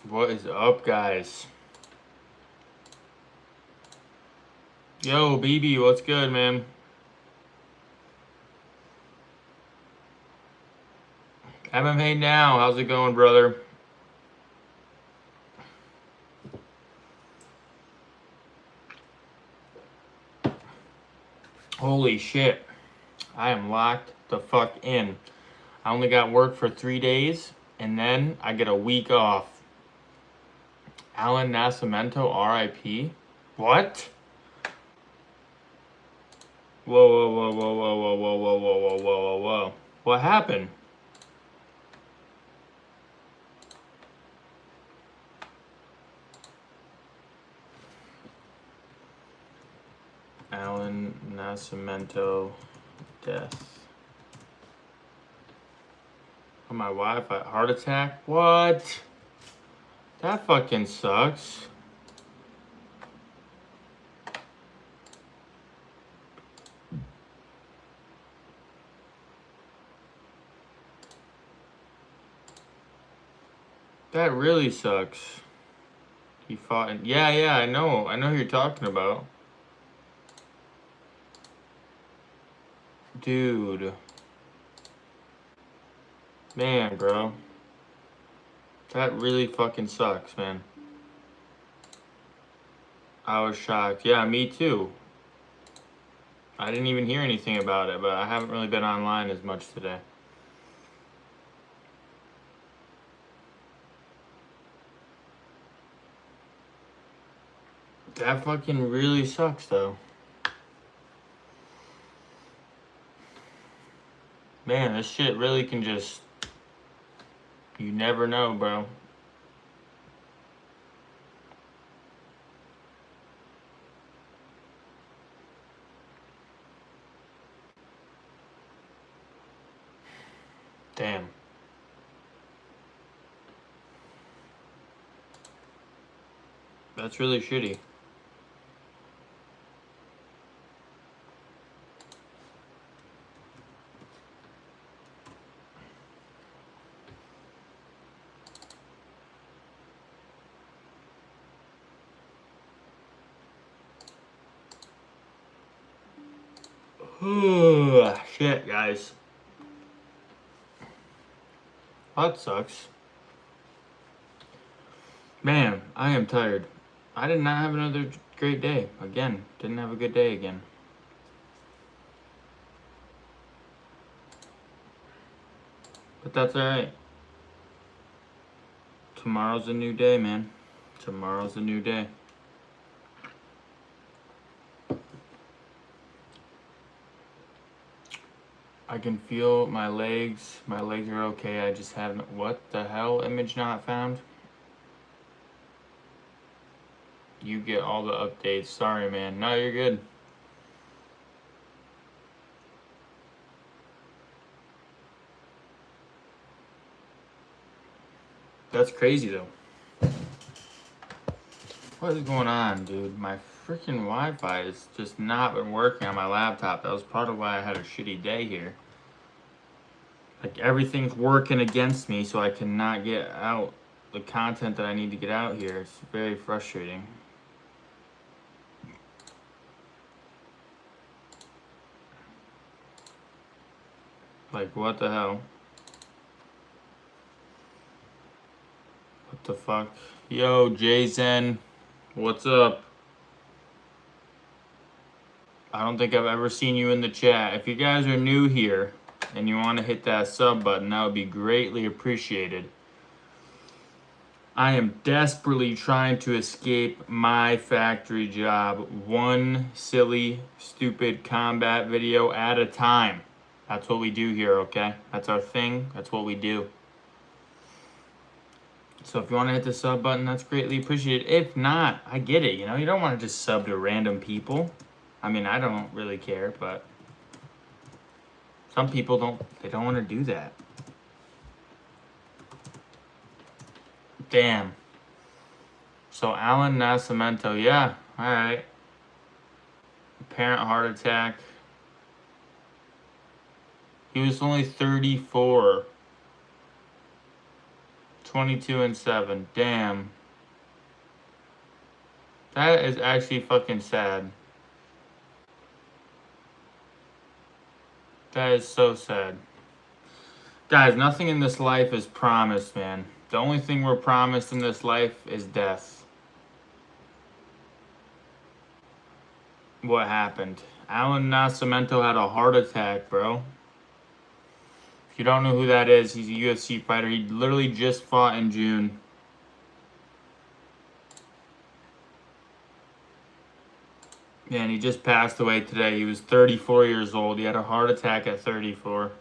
What is up, guys? Yo, BB, what's good, man? MMA Now, how's it going, brother? Holy shit. I am locked the fuck in. I only got work for 3 days, and then I get a week off. Alan Nascimento, RIP? What? Whoa, whoa, whoa, whoa, whoa, whoa, whoa, whoa, whoa, whoa, whoa, whoa, whoa. What happened? Alan Nascimento death. On my Wi-Fi, heart attack? What? That fucking sucks. That really sucks. He fought in... Yeah, I know who you're talking about. Dude. Man, bro. That really fucking sucks, man. I was shocked. Yeah, me too. I didn't even hear anything about it, but I haven't really been online as much today. That fucking really sucks, though. Man, this shit really can just... You never know, bro. Damn. That's really shitty. Shit, guys. That sucks. Man, I am tired. I did not have another great day. Again, didn't have a good day again. But that's alright. Tomorrow's a new day, man. Tomorrow's a new day. I can feel my legs. My legs are okay. I just haven't... What the hell? Image not found? You get all the updates. Sorry, man. No, you're good. That's crazy, though. What is going on, dude? My freaking Wi-Fi has just not been working on my laptop. That was part of why I had a shitty day here. Like, everything's working against me, so I cannot get out the content that I need to get out here. It's very frustrating. Like, what the hell? What the fuck? Yo, Jason. What's up? I don't think I've ever seen you in the chat. If you guys are new here and you want to hit that sub button, that would be greatly appreciated. I am desperately trying to escape my factory job, one silly, stupid combat video at a time. That's what we do here, okay? That's our thing. That's what we do. So if you want to hit the sub button, that's greatly appreciated. If not, I get it. You know, you don't want to just sub to random people. I mean, I don't really care, but some people don't want to do that. Damn. So Alan Nascimento, yeah, alright. Apparent heart attack. He was only 34. 22-7. Damn. That is actually fucking sad. That is so sad. Guys, nothing in this life is promised, man. The only thing we're promised in this life is death. What happened? Alan Nascimento had a heart attack, bro. If you don't know who that is, he's a UFC fighter. He literally just fought in June. Man, he just passed away today. He was 34 years old. He had a heart attack at 34.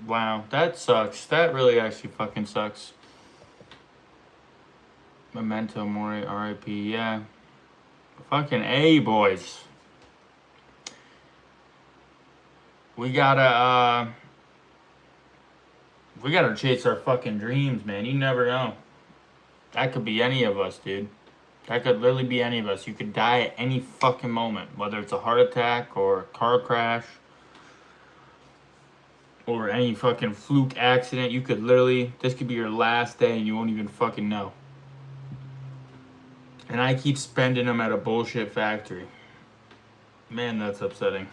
Wow, that sucks. That really actually fucking sucks. Memento Mori, RIP, yeah. Fucking A, boys. We gotta chase our fucking dreams, man. You never know. That could be any of us, dude. That could literally be any of us. You could die at any fucking moment, whether it's a heart attack or a car crash or any fucking fluke accident. You could literally, this could be your last day and you won't even fucking know. And I keep spending them at a bullshit factory. Man, that's upsetting.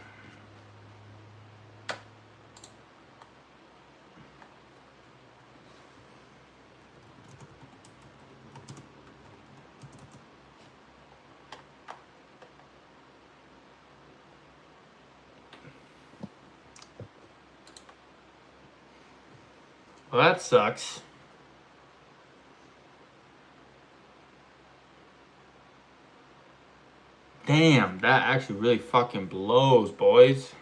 Well, that sucks. Damn, that actually really fucking blows, boys.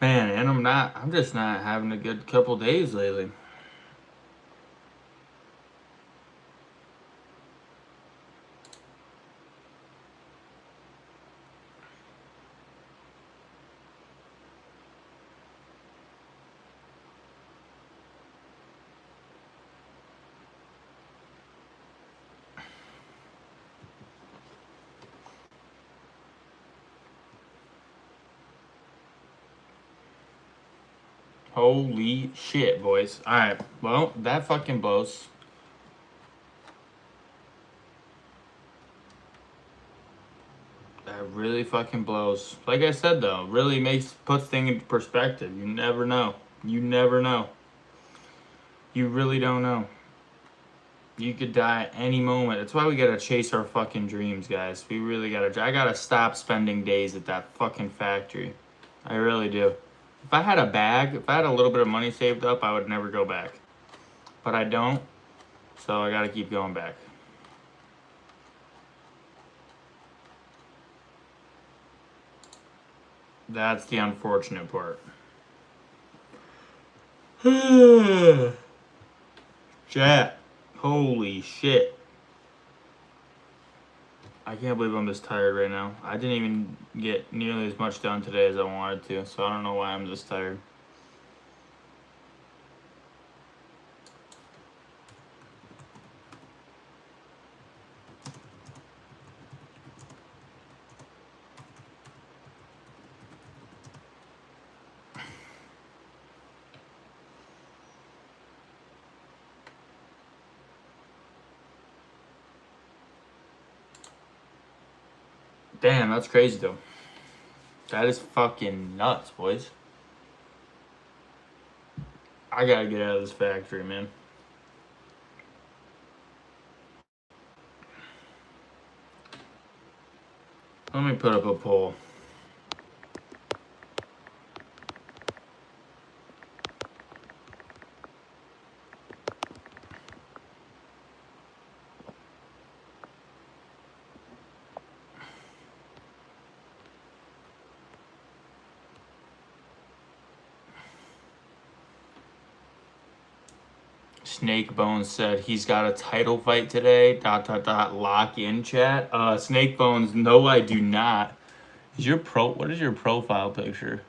Man, and I'm just not having a good couple days lately. Holy shit, boys. Alright, well, that fucking blows. That really fucking blows. Like I said, though, really puts things into perspective. You never know. You never know. You really don't know. You could die at any moment. That's why we gotta chase our fucking dreams, guys. We really gotta. I gotta stop spending days at that fucking factory. I really do. If I had a bag, if I had a little bit of money saved up, I would never go back. But I don't, so I gotta keep going back. That's the unfortunate part. Chat. Holy shit. I can't believe I'm this tired right now. I didn't even get nearly as much done today as I wanted to, so I don't know why I'm this tired. Damn, that's crazy though. That is fucking nuts, boys. I gotta get out of this factory, man. Let me put up a poll. Snake Bones said he's got a title fight today. ... Lock in chat. Snake Bones, no, I do not. What is your profile picture?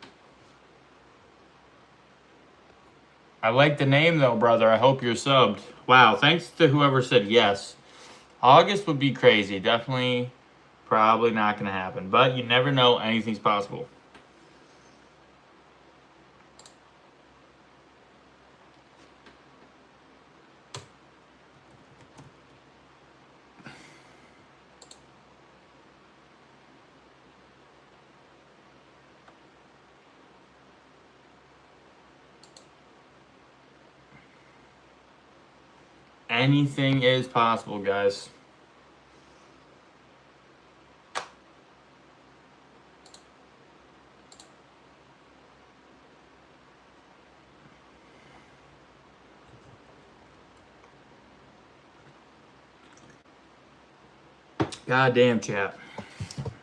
I like the name though, brother. I hope you're subbed. Wow, thanks to whoever said yes. August would be crazy. Definitely, probably not gonna happen. But you never know. Anything's possible. Anything is possible, guys. Goddamn, chat.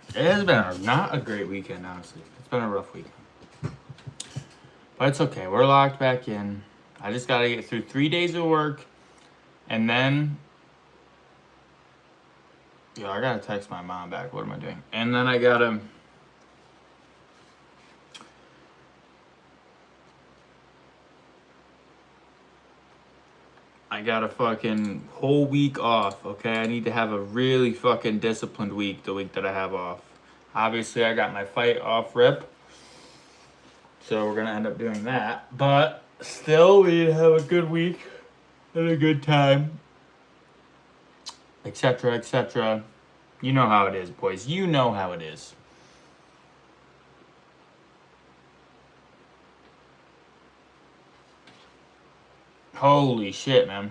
It has been not a great weekend, honestly. It's been a rough weekend. But it's okay. We're locked back in. I just gotta get through 3 days of work. And then... Yo, I gotta text my mom back. What am I doing? And then I gotta... I got a fucking whole week off, okay? I need to have a really fucking disciplined week, the week that I have off. Obviously, I got my fight off rip. So we're gonna end up doing that. But still, we need to have a good week and a good time. Etc., etc. You know how it is, boys. You know how it is. Holy shit, man.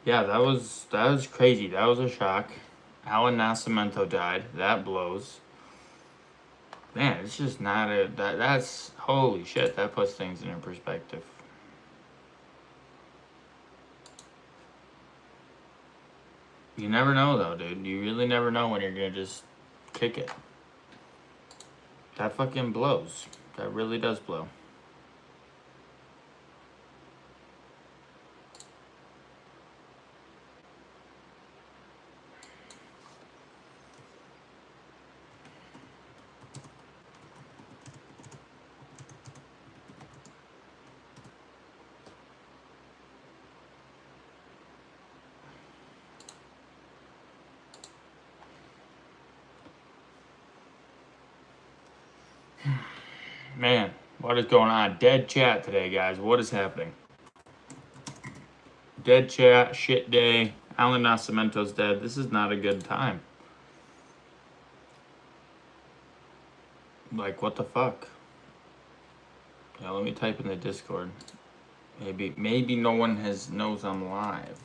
Yeah, that was crazy. That was a shock. Alan Nascimento died. That blows. Man, it's just not a... That's... Holy shit, that puts things in perspective. You never know, though, dude. You really never know when you're gonna just kick it. That fucking blows. That really does blow. Man, what is going on? Dead chat today, guys. What is happening? Dead chat, shit day. Alan Nascimento's dead. This is not a good time. Like, what the fuck? Yeah, let me type in the Discord. Maybe no one knows I'm live.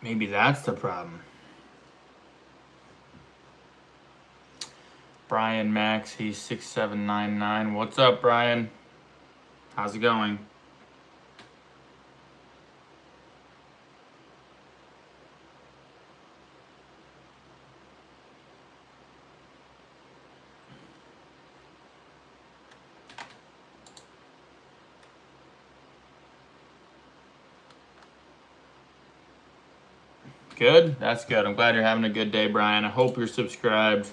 Maybe that's the problem. Brian Max, he's 6799. What's up, Brian? How's it going? Good? That's good. I'm glad you're having a good day, Brian. I hope you're subscribed.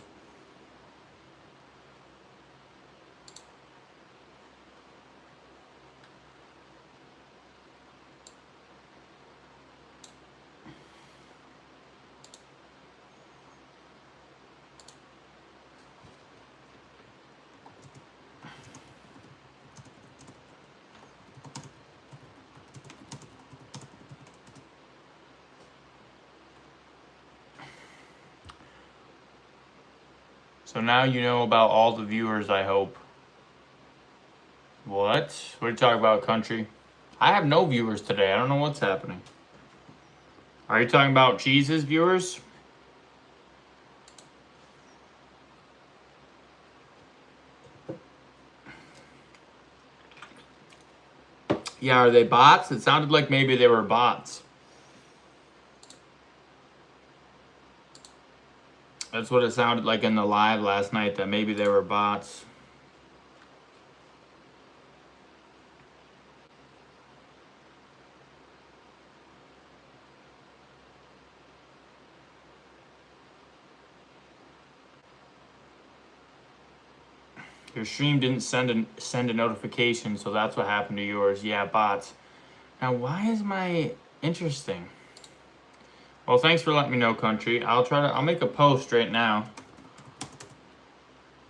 So now you know about all the viewers, I hope. What? What are you talking about, country? I have no viewers today. I don't know what's happening. Are you talking about Cheese's viewers? Yeah, are they bots? It sounded like maybe they were bots. That's what it sounded like in the live last night, that maybe they were bots. Your stream didn't send a notification, so that's what happened to yours. Yeah, bots. Now, why is my interesting? Well, thanks for letting me know, country. I'll make a post right now.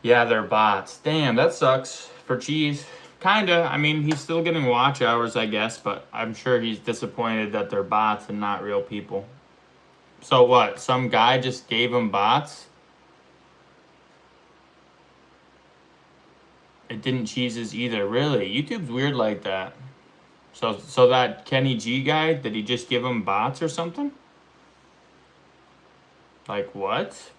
Yeah, they're bots. Damn, that sucks for Cheese. Kinda. I mean, he's still getting watch hours, I guess, but I'm sure he's disappointed that they're bots and not real people. So what? Some guy just gave him bots? It didn't Cheese's either. Really? YouTube's weird like that. So that Kenny G guy, did he just give him bots or something? Like what?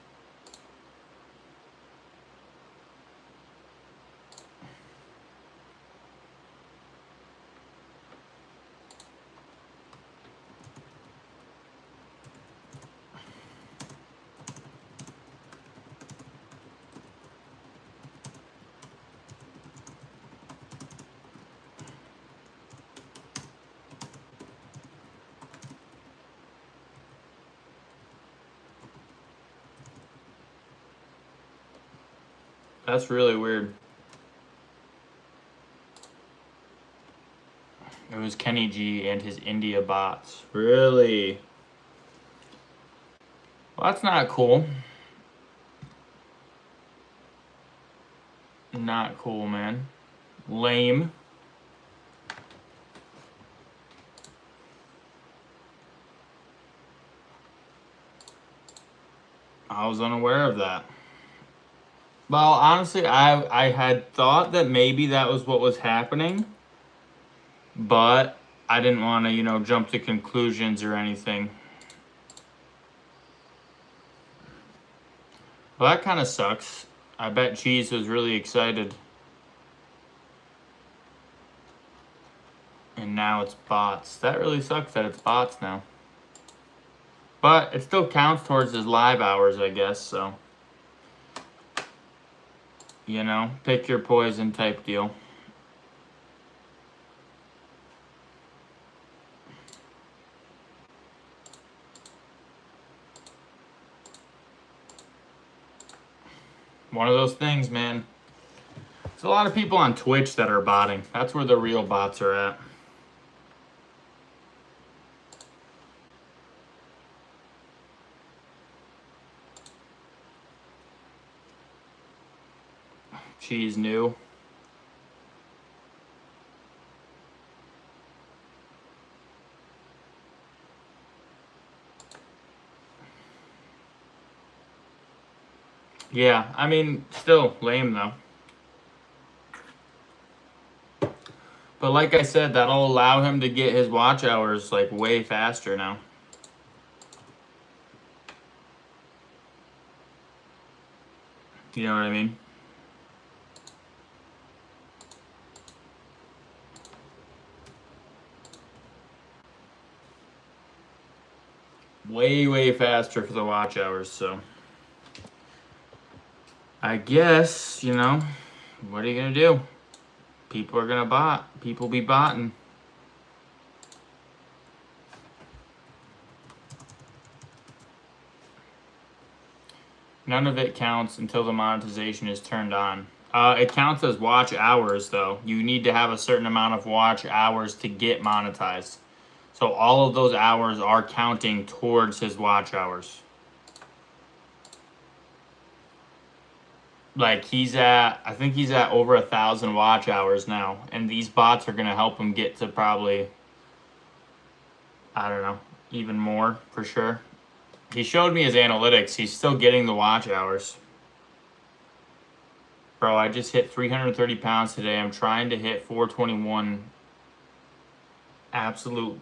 That's really weird. It was Kenny G and his India bots. Really? Well, that's not cool. Not cool, man. Lame. I was unaware of that. Well, honestly, I had thought that maybe that was what was happening, but I didn't want to, jump to conclusions or anything. Well, that kind of sucks. I bet Cheese was really excited. And now it's bots. That really sucks that it's bots now. But it still counts towards his live hours, I guess, so. Pick your poison type deal. One of those things, man. There's a lot of people on Twitch that are botting. That's where the real bots are at. Cheese new. Yeah, I mean, still lame though. But like I said, that'll allow him to get his watch hours like way faster now. You know what I mean? Way, way faster for the watch hours, so. I guess, what are you gonna do? People are gonna bot. People be botting. None of it counts until the monetization is turned on. It counts as watch hours, though. You need to have a certain amount of watch hours to get monetized. So all of those hours are counting towards his watch hours. Like I think he's at over 1,000 watch hours now. And these bots are going to help him get to probably, I don't know, even more for sure. He showed me his analytics. He's still getting the watch hours. Bro, I just hit 330 pounds today. I'm trying to hit 421 absolute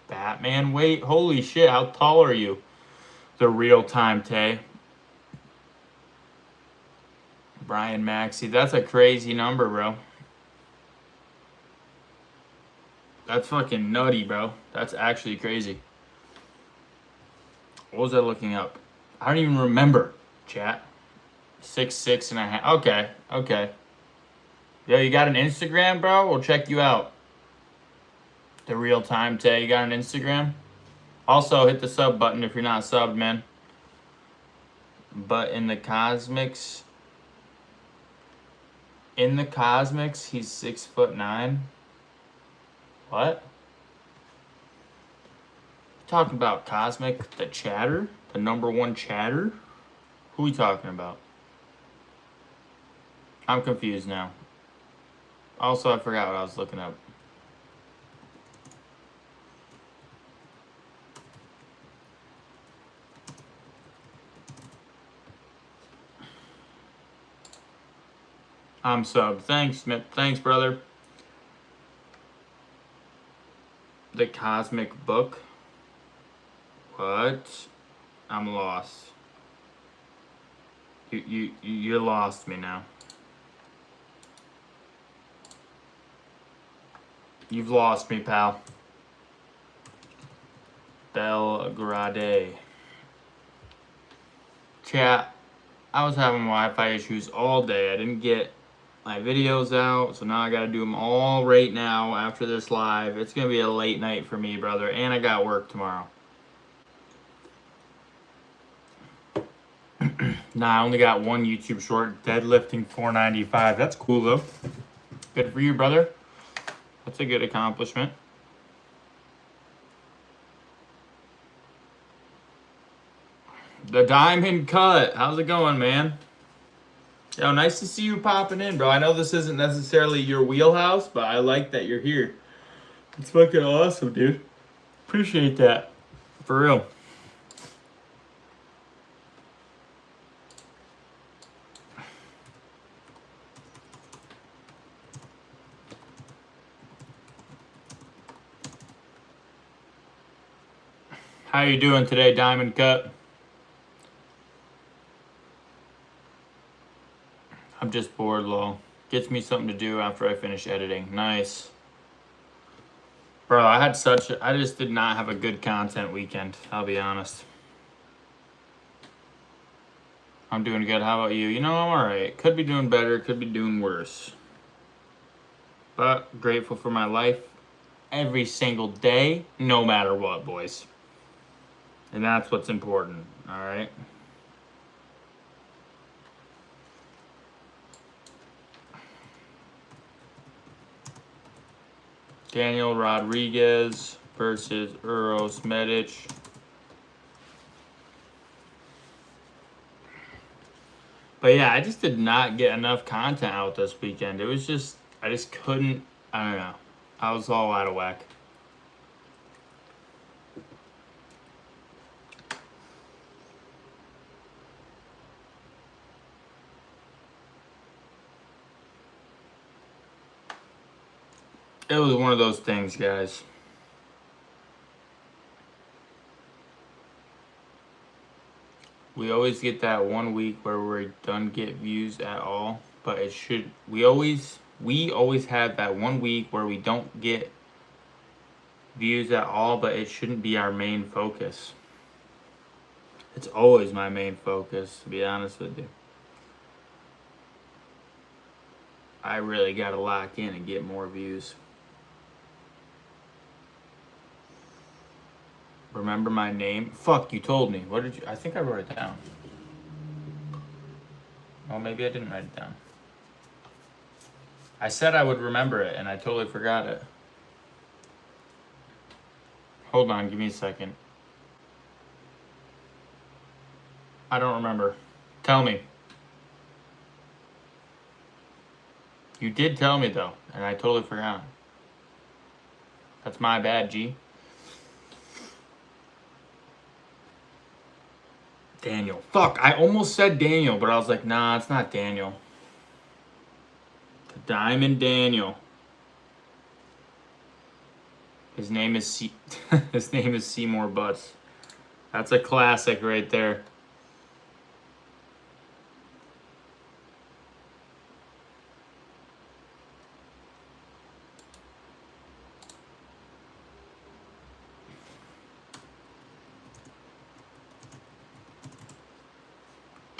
Batman weight. Holy shit, how tall are you? The real time, Tay. Brian Maxey. That's a crazy number, bro. That's fucking nutty, bro. That's actually crazy. What was I looking up? I don't even remember, chat. 6'6.5". Okay, okay. Yo, you got an Instagram, bro? We'll check you out. The Real Time Tay. You got an Instagram? Also, hit the sub button if you're not subbed, man. But in the Cosmics, he's 6'9". What? Talking about Cosmic, the chatter? The #1 chatter? Who are we talking about? I'm confused now. Also, I forgot what I was looking up. I'm subbed. Thanks, Smith. Thanks, brother. The Cosmic Book. What? I'm lost. You lost me now. You've lost me, pal. Belgrade. Chat. I was having Wi-Fi issues all day. I didn't get my videos out, so now I gotta do them all right now after this live. It's gonna be a late night for me, brother, and I got work tomorrow. Nah, I only got one YouTube short, deadlifting 495. That's cool, though. Good for you, brother. That's a good accomplishment. The Diamond Cut. How's it going, man? Yo, nice to see you popping in, bro. I know this isn't necessarily your wheelhouse, but I like that you're here. It's fucking awesome, dude. Appreciate that. For real. How you doing today, Diamond Cut? I'm just bored, lol. Gets me something to do after I finish editing. Nice. Bro, I just did not have a good content weekend, I'll be honest. I'm doing good. How about you? You know, I'm alright. Could be doing better, could be doing worse. But grateful for my life every single day, no matter what, boys. And that's what's important, alright? Daniel Rodriguez versus Uros Medic. But yeah, I just did not get enough content out this weekend. It was just, I just couldn't, I don't know. I was all out of whack. It was one of those things, guys. We always get that 1 week where we don't get views at all, but it should, we always have that 1 week where we don't get views at all, but it shouldn't be our main focus. It's always my main focus, to be honest with you. I really gotta lock in and get more views. Remember my name? Fuck, you told me. What did you? I think I wrote it down. Well, maybe I didn't write it down. I said I would remember it, and I totally forgot it. Hold on, give me a second. I don't remember. Tell me. You did tell me, though, and I totally forgot. That's my bad, G. Daniel. Fuck, I almost said Daniel, but I was like, nah, it's not Daniel. Diamond Daniel. His name is his name is Seymour Butts. That's a classic right there.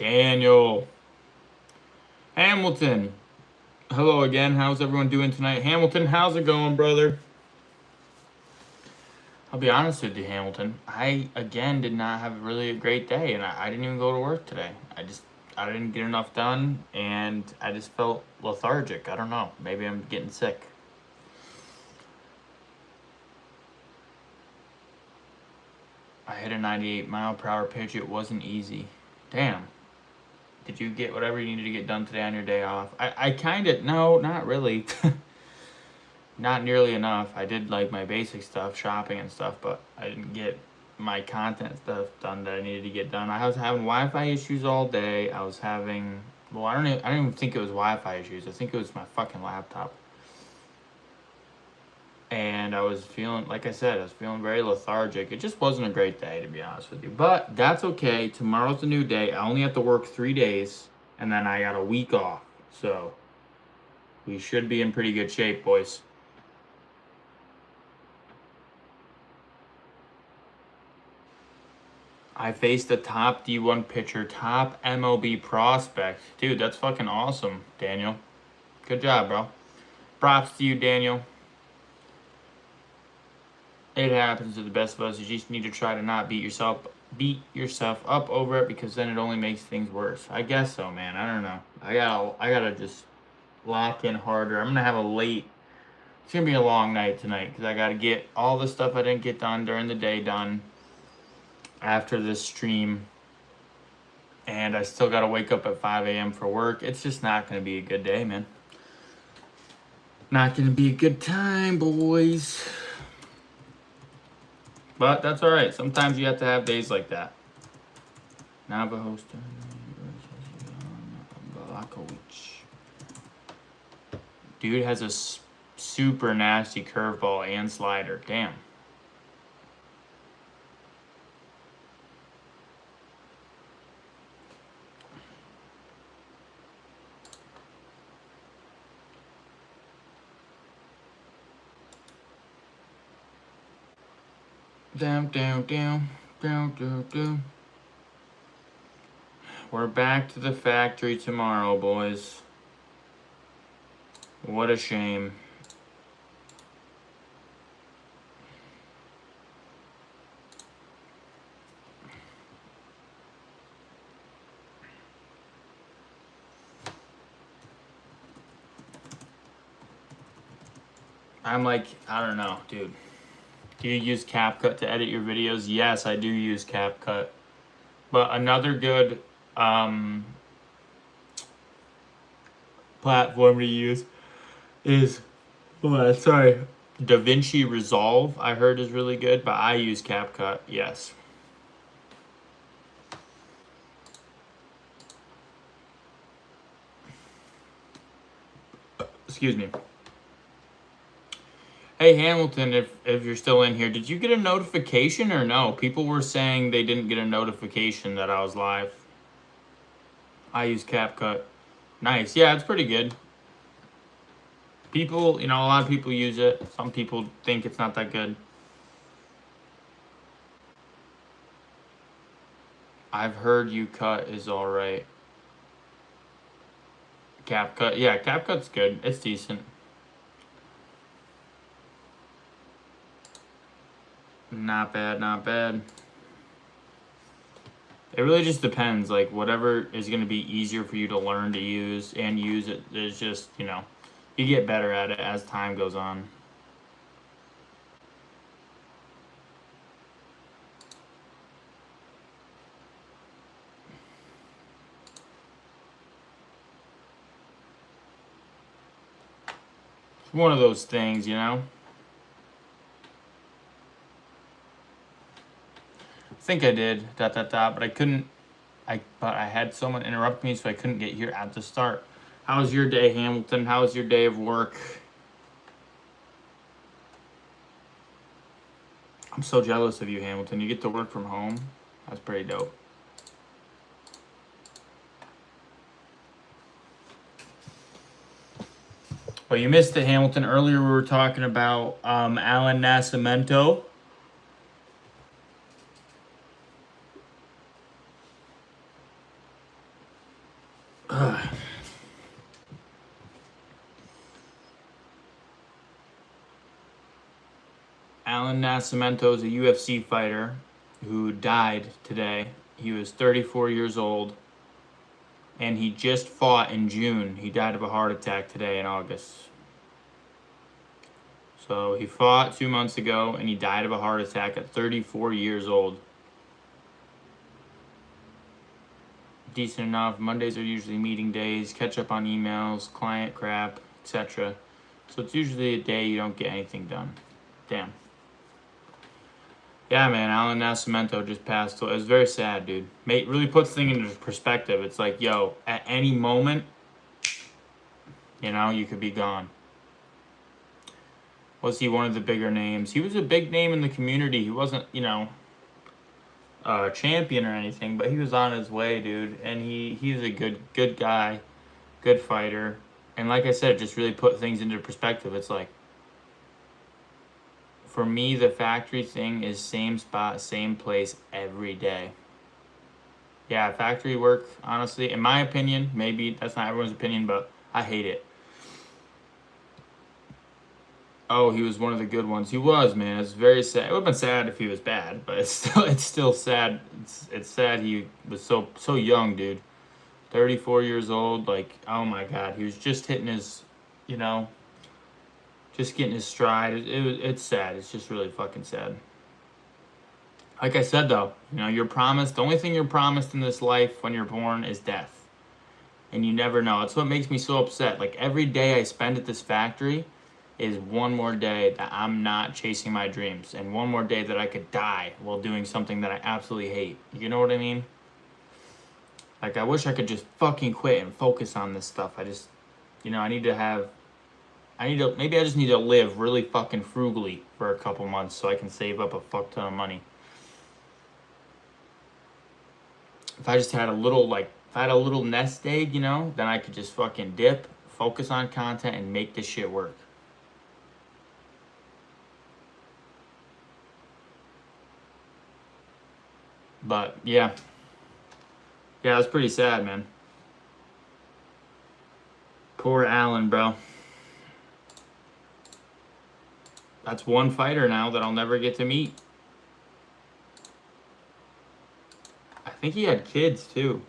Daniel. Hamilton. Hello again. How's everyone doing tonight? Hamilton, how's it going, brother? I'll be honest with you, Hamilton. I, again, did not have really a great day, and I didn't even go to work today. I didn't get enough done, and I just felt lethargic. I don't know. Maybe I'm getting sick. I hit a 98-mile-per-hour pitch. It wasn't easy. Damn. Did you get whatever you needed to get done today on your day off? I kind of, no, not really. Not nearly enough. I did like my basic stuff, shopping and stuff, but I didn't get my content stuff done that I needed to get done. I was having Wi-Fi issues all day. I was having, well, I don't even think it was Wi-Fi issues. I think it was my fucking laptop. And I was feeling, like I said, I was feeling very lethargic. It just wasn't a great day, to be honest with you. But that's okay. Tomorrow's a new day. I only have to work 3 days, and then I got a week off. So we should be in pretty good shape, boys. I faced a top D1 pitcher, top MLB prospect. Dude, that's fucking awesome, Daniel. Good job, bro. Props to you, Daniel. It happens to the best of us. You just need to try to not beat yourself up over it, because then it only makes things worse. I guess so, man. I don't know. I gotta just lock in harder. I'm gonna have a late. It's gonna be a long night tonight, because I gotta get all the stuff I didn't get done during the day done after this stream, and I still gotta wake up at 5 a.m. for work. It's just not gonna be a good day, man. Not gonna be a good time, boys. But that's all right. Sometimes you have to have days like that. Navajo Blakovic. Dude has a super nasty curveball and slider. Damn. Down. We're back to the factory tomorrow, boys. What a shame. I'm like, I don't know, dude. Do you use CapCut to edit your videos? Yes, I do use CapCut. But another good platform to use is, DaVinci Resolve, I heard is really good, but I use CapCut, yes. Excuse me. Hey Hamilton, if you're still in here, did you get a notification or no? People were saying they didn't get a notification that I was live. I use CapCut. Nice. Yeah, it's pretty good. People, a lot of people use it. Some people think it's not that good. I've heard YouCut is alright. CapCut. Yeah, CapCut's good. It's decent. Not bad, not bad. It really just depends. Like, whatever is going to be easier for you to learn to use and use it is just, you get better at it as time goes on. It's one of those things, I think I did, but I couldn't, but I had someone interrupt me, so I couldn't get here at the start. How was your day, Hamilton? How was your day of work? I'm so jealous of you, Hamilton. You get to work from home. That's pretty dope. Well, you missed it, Hamilton. Earlier we were talking about Alan Nascimento. Alan Nascimento is a UFC fighter who died today. He was 34 years old, and he just fought in June. He died of a heart attack today in August. So he fought 2 months ago, and he died of a heart attack at 34 years old. Decent enough. Mondays are usually meeting days, catch up on emails, client crap, etc. So it's usually a day you don't get anything done. Damn. Yeah, man, Alan Nascimento just passed away. It was very sad, dude. Really puts things into perspective. It's like, yo, at any moment, you could be gone. Was he one of the bigger names? He was a big name in the community. He wasn't, a champion or anything, but he was on his way, dude. And he's a good guy, good fighter. And like I said, just really put things into perspective. It's like, for me, the factory thing is same spot, same place every day. Yeah, factory work, honestly, in my opinion, maybe that's not everyone's opinion, but I hate it. Oh, he was one of the good ones. He was, man. It's very sad. It would have been sad if he was bad, but it's still sad. It's sad he was so young, dude. 34 years old. Like, oh my God, he was just hitting his, just getting his stride. It's sad. It's just really fucking sad. Like I said, though, you're promised. The only thing you're promised in this life when you're born is death, and you never know. It's what makes me so upset. Like, every day I spend at this factory is one more day that I'm not chasing my dreams, and one more day that I could die while doing something that I absolutely hate. You know what I mean? Like, I wish I could just fucking quit and focus on this stuff. I just, maybe I just need to live really fucking frugally for a couple months so I can save up a fuck ton of money. If I just had a little nest egg, then I could just fucking dip, focus on content, and make this shit work. But, yeah. Yeah, it's pretty sad, man. Poor Alan, bro. That's one fighter now that I'll never get to meet. I think he had kids, too.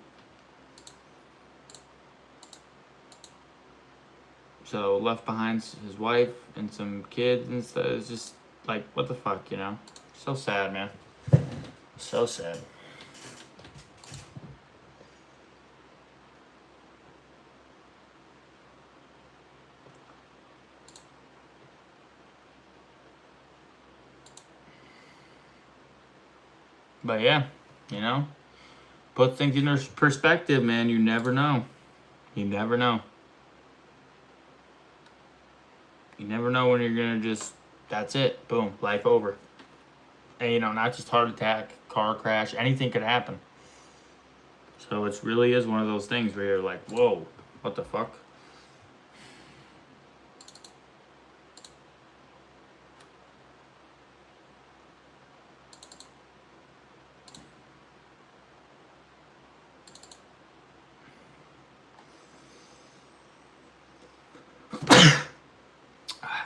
So, left behind his wife and some kids and stuff. It's just, like, what the fuck, So sad, man. So sad. But yeah, put things in perspective, man. You never know. You never know. You never know when you're gonna that's it. Boom, life over. And not just heart attack, car crash, anything could happen. So it really is one of those things where you're like, whoa, what the fuck?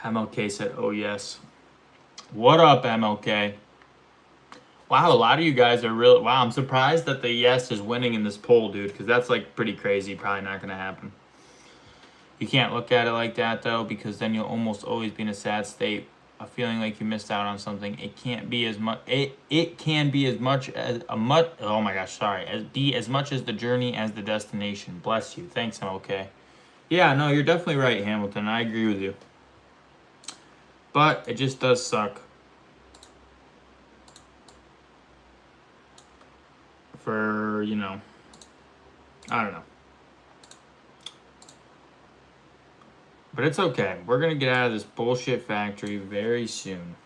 MLK said, oh yes. What up, MLK? Wow, a lot of you guys are real. Wow, I'm surprised that the yes is winning in this poll, dude, because that's like pretty crazy. Probably not going to happen. You can't look at it like that, though, because then you'll almost always be in a sad state of feeling like you missed out on something. It can't be as much. It can be as much as oh my gosh, sorry. Be as much as the journey as the destination. Bless you. Thanks, I'm okay. Yeah, no, you're definitely right, Hamilton. I agree with you. But it just does suck. For, I don't know. But it's okay. We're going to get out of this bullshit factory very soon.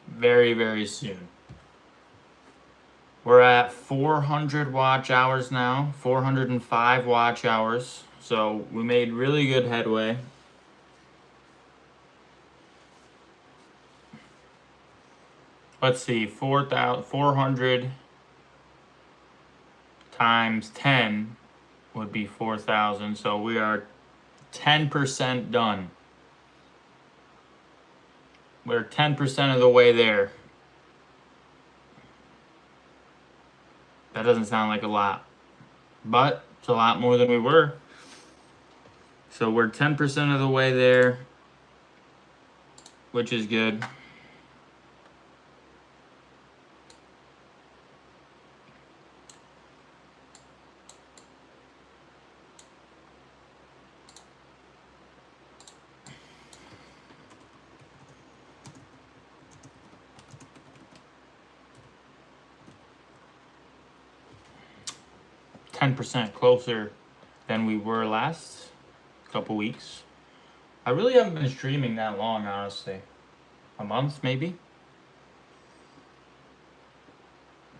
Very, very soon. We're at 400 watch hours now, 405 watch hours. So we made really good headway. Let's see, 400 times 10 would be 4,000. So we are 10% done. We're 10% of the way there. That doesn't sound like a lot, but it's a lot more than we were. So we're 10% of the way there, which is good. %, closer than we were last couple weeks. I really haven't been streaming that long, honestly. A month, maybe?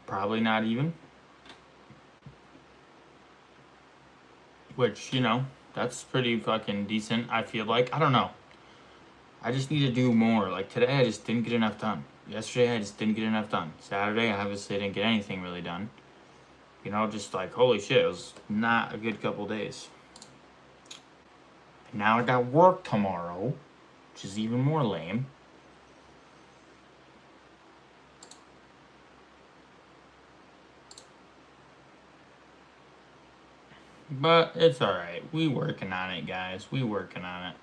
Probably not even. Which, you know, that's pretty fucking decent, I feel like. I don't know. I just need to do more. Like today, I just didn't get enough done. Yesterday, I just didn't get enough done. Saturday, I obviously didn't get anything really done. You know, just like, holy shit, it was not a good couple days. And now I got work tomorrow, which is even more lame. But it's alright. We working on it, guys. We working on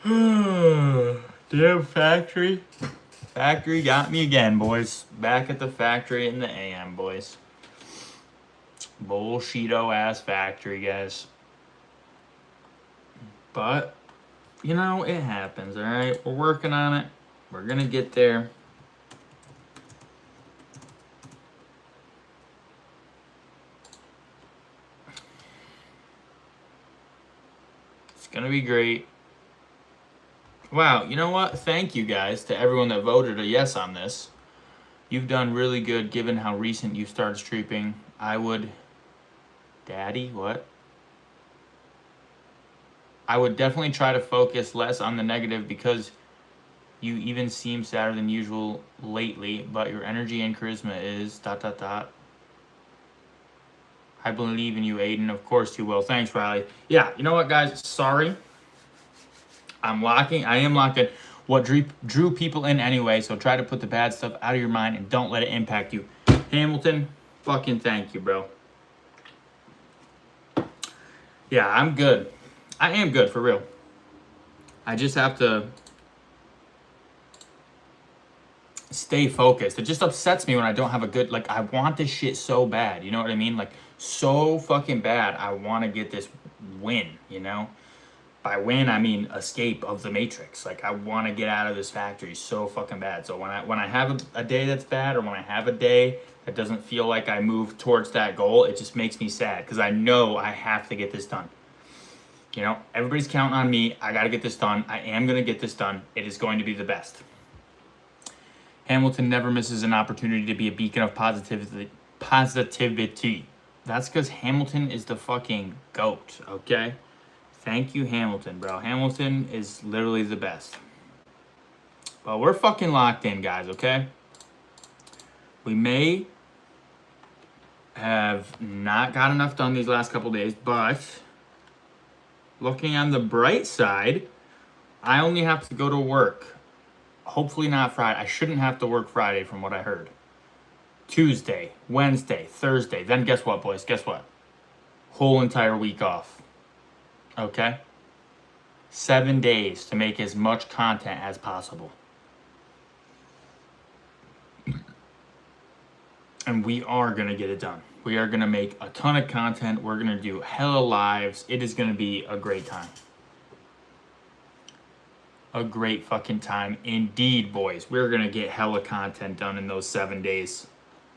it. Damn factory. Factory got me again, boys. Back at the factory in the AM, boys. Bullshito ass factory, guys. But, you know, it happens, alright? We're working on it. We're gonna get there. It's gonna be great. Wow, you know what? Thank you guys to everyone that voted a yes on this. You've done really good given how recent you started streaming. I would... Daddy, what? I would definitely try to focus less on the negative because you even seem sadder than usual lately, but your energy and charisma is ... I believe in you, Aiden. Of course you will. Thanks, Riley. Yeah, you know what, guys? Sorry. I am locking what drew people in anyway, so try to put the bad stuff out of your mind and don't let it impact you. Hamilton, fucking thank you, bro. Yeah, I'm good. I am good, for real. I just have to stay focused. It just upsets me when I don't have a good, like, I want this shit so bad, you know what I mean? Like, so fucking bad, I want to get this win, you know? By win, I mean escape of the Matrix. Like, I want to get out of this factory so fucking bad. So when I have a day that's bad, or when I have a day that doesn't feel like I move towards that goal, it just makes me sad, because I know I have to get this done. You know, everybody's counting on me. I got to get this done. I am going to get this done. It is going to be the best. Hamilton never misses an opportunity to be a beacon of positivity. That's because Hamilton is the fucking GOAT, okay? Thank you, Hamilton, bro. Hamilton is literally the best. But we're fucking locked in, guys, okay? We may have not got enough done these last couple days, but looking on the bright side, I only have to go to work. Hopefully not Friday. I shouldn't have to work Friday from what I heard. Tuesday, Wednesday, Thursday. Then guess what, boys? Guess what? Whole entire week off. Okay? 7 days to make as much content as possible. And we are going to get it done. We are going to make a ton of content. We're going to do hella lives. It is going to be a great time. A great fucking time indeed, boys. We're going to get hella content done in those 7 days.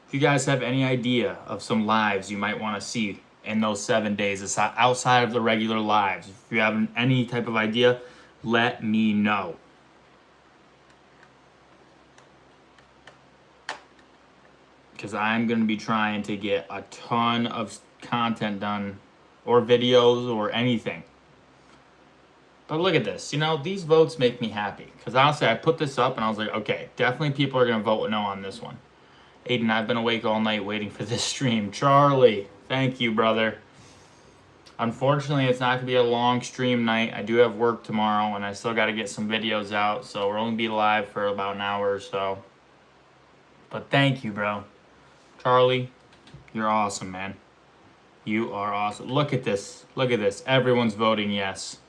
If you guys have any idea of some lives you might want to see in those 7 days outside of the regular lives, if you have any type of idea, let me know. because I'm going to be trying to get a ton of content done, or videos, or anything. But look at this. You know, these votes make me happy. Because honestly, I put this up and I was like, okay, definitely people are going to vote no on this one. Aiden, I've been awake all night waiting for this stream. Charlie, thank you, brother. Unfortunately, it's not going to be a long stream night. I do have work tomorrow, and I still got to get some videos out. So we're only be live for about an hour or so. But thank you, bro. Charlie, you're awesome, man. You are awesome. Look at this. Look at this. Everyone's voting yes.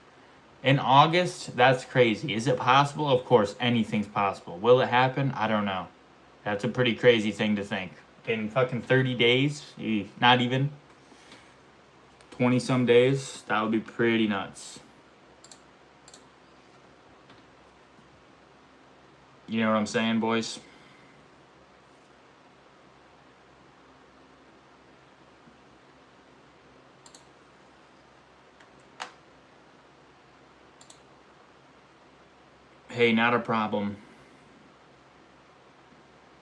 In August, that's crazy. Is it possible? Of course, anything's possible. Will it happen? I don't know. That's a pretty crazy thing to think. In fucking 30 days? Not even. 20-some days? That would be pretty nuts. You know what I'm saying, boys? Hey, not a problem.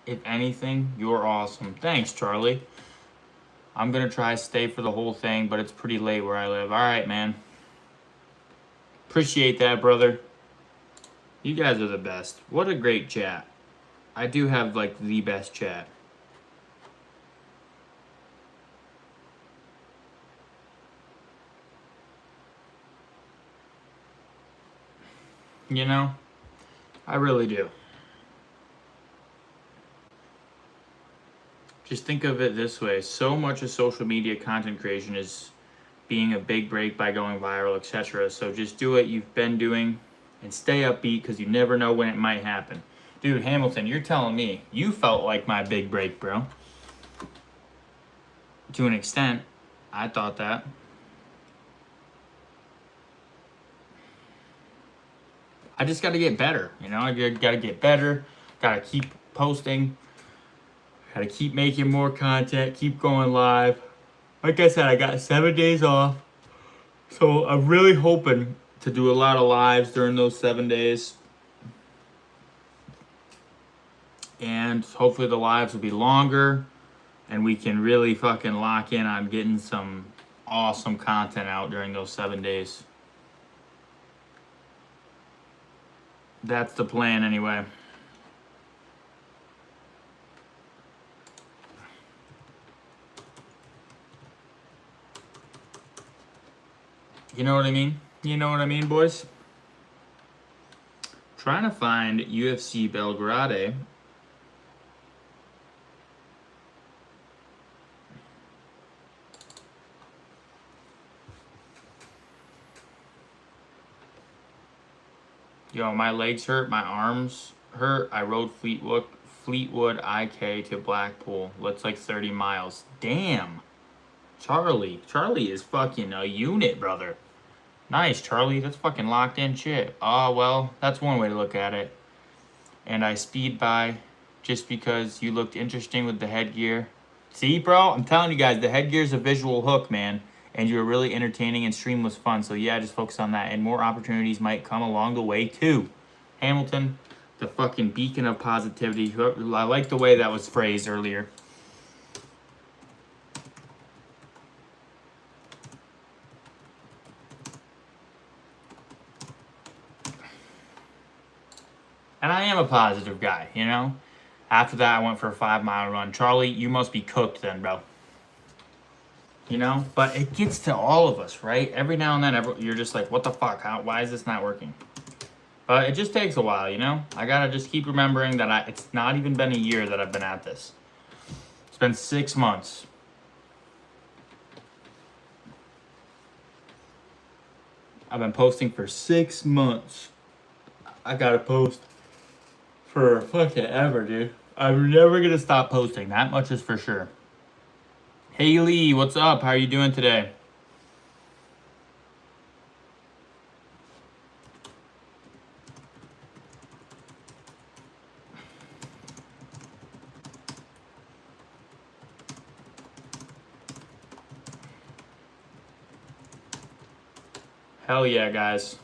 If anything, you're awesome. Thanks, Charlie. I'm going to try to stay for the whole thing, but it's pretty late where I live. All right, man. Appreciate that, brother. You guys are the best. What a great chat. I do have, like, the best chat. You know? I really do. Just think of it this way. So much of social media content creation is being a big break by going viral, etc. So just do what you've been doing and stay upbeat because you never know when it might happen. Dude, Hamilton, you're telling me you felt like my big break, bro. To an extent, I thought that. I just got to get better, you know? I got to get better. Got to keep posting. Got to keep making more content. Keep going live. Like I said, I got 7 days off. So I'm really hoping to do a lot of lives during those 7 days. And hopefully the lives will be longer. And we can really fucking lock in on getting some awesome content out during those 7 days. That's the plan anyway. You know what I mean? You know what I mean, boys? Trying to find UFC Belgrade. Yo, my legs hurt, my arms hurt. I rode Fleetwood IK to Blackpool. Looks like 30 miles. Damn. Charlie is fucking a unit, brother. Nice, Charlie. That's fucking locked in shit. Oh, well, that's one way to look at it. And I speed by just because you looked interesting with the headgear. See, bro? I'm telling you guys, the headgear's a visual hook, man. And you were really entertaining and stream was fun. So yeah, just focus on that. And more opportunities might come along the way too. Hamilton, the fucking beacon of positivity. I like the way that was phrased earlier. And I am a positive guy, you know? After that, I went for a 5-mile run. Charlie, you must be cooked then, bro. You know? But it gets to all of us, right? Every now and then, you're just like, what the fuck? Why is this not working? But it just takes a while, you know? I gotta just keep remembering that it's not even been a year that I've been at this. It's been 6 months. I've been posting for 6 months. I gotta post for fucking ever, dude. I'm never gonna stop posting. That much is for sure. Haley, what's up? How are you doing today? Hell yeah, guys.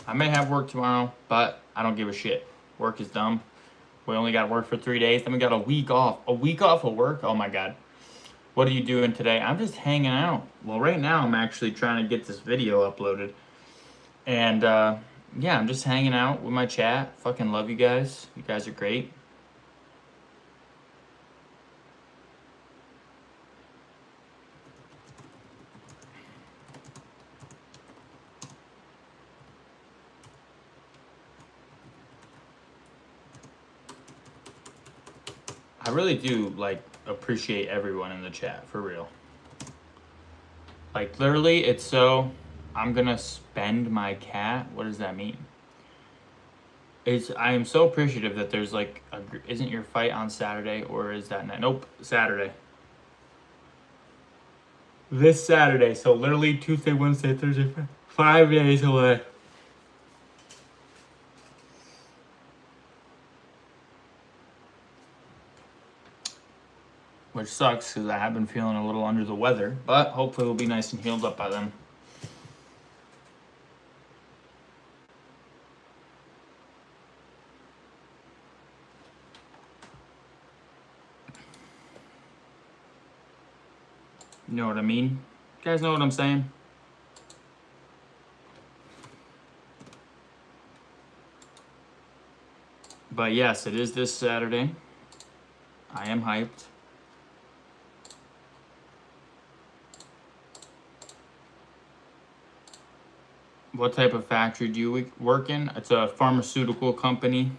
I may have work tomorrow, but I don't give a shit. Work is dumb. We only got to work for 3 days. Then we got a week off. A week off of work? Oh my God. What are you doing today? I'm just hanging out. Well, right now I'm actually trying to get this video uploaded. And yeah, I'm just hanging out with my chat. Fucking love you guys. You guys are great. I really do like appreciate everyone in the chat, for real. Like literally, it's so I'm gonna spend my cat. What does that mean? I am so appreciative that there's like isn't your fight on Saturday, or is that night? Nope, Saturday. This Saturday, so literally Tuesday, Wednesday, Thursday, 5 days away. Which sucks because I have been feeling a little under the weather, but hopefully we'll be nice and healed up by then. You know what I mean? You guys know what I'm saying? But yes, it is this Saturday. I am hyped. What type of factory do you work in? It's a pharmaceutical company.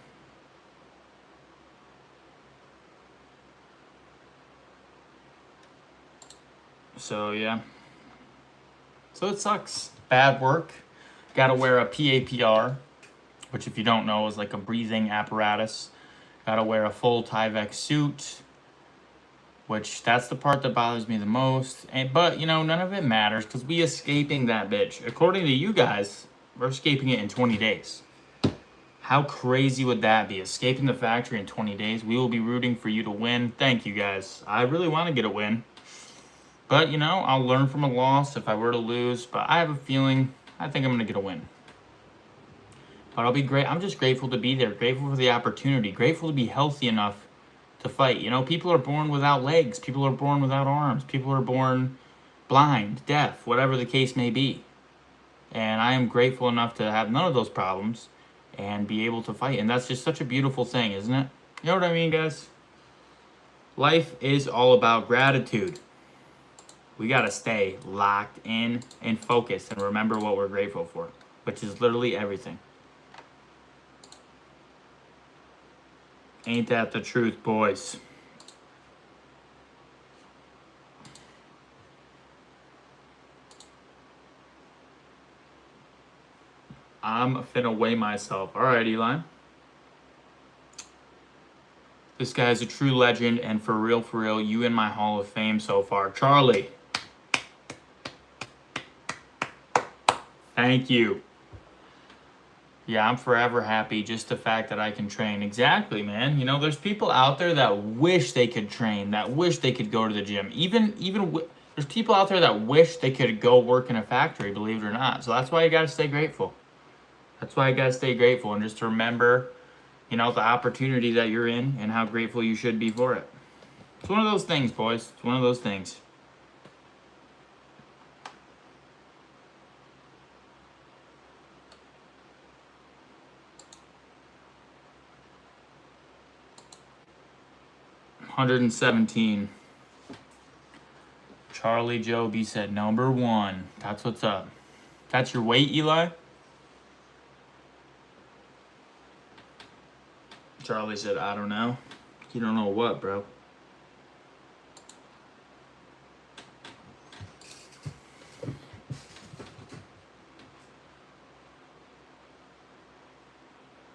So yeah. So it sucks. Bad work. Gotta wear a PAPR, which if you don't know is like a breathing apparatus. Gotta wear a full Tyvek suit, which that's the part that bothers me the most. But you know, none of it matters because we escaping that bitch. According to you guys, we're escaping it in 20 days. How crazy would that be? Escaping the factory in 20 days. We will be rooting for you to win. Thank you guys. I really want to get a win. But, you know, I'll learn from a loss if I were to lose. But I have a feeling, I think I'm going to get a win. But I'll be great. I'm just grateful to be there. Grateful for the opportunity. Grateful to be healthy enough to fight. You know, people are born without legs. People are born without arms. People are born blind, deaf, whatever the case may be. And I am grateful enough to have none of those problems and be able to fight. And that's just such a beautiful thing, isn't it? You know what I mean, guys? Life is all about gratitude. We got to stay locked in and focused and remember what we're grateful for, which is literally everything. Ain't that the truth, boys? I'm finna weigh myself. All right, Eli. This guy's a true legend, and for real, you in my Hall of Fame so far. Charlie. Thank you. Yeah, I'm forever happy just the fact that I can train. Exactly, man. You know, there's people out there that wish they could train, that wish they could go to the gym. There's people out there that wish they could go work in a factory, believe it or not. So that's why you got to stay grateful. That's why you got to stay grateful and just remember, you know, the opportunity that you're in and how grateful you should be for it. It's one of those things, boys. It's one of those things. $117. Charlie Joby said number 1. That's what's up. That's your weight, Eli? Charlie said, I don't know. You don't know what, bro?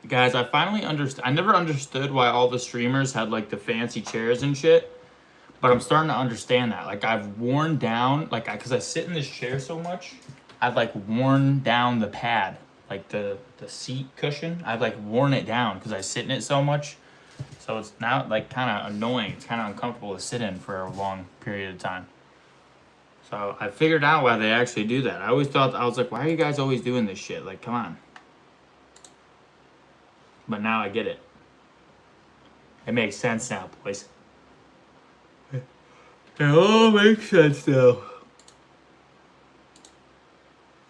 Guys, I finally understand. I never understood why all the streamers had like the fancy chairs and shit. But I'm starting to understand that. Like I've worn down, like because I sit in this chair so much, I've like worn down the pad, like the seat cushion. I've like worn it down because I sit in it so much. So it's now like kind of annoying. It's kind of uncomfortable to sit in for a long period of time. So I figured out why they actually do that. I was like, why are you guys always doing this shit? Like, come on. But now I get it. It makes sense now, boys. It all makes sense now.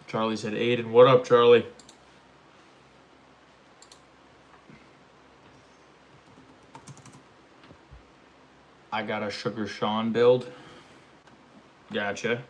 Charlie said, Aiden, what up, Charlie? I got a Sugar Sean build. Gotcha.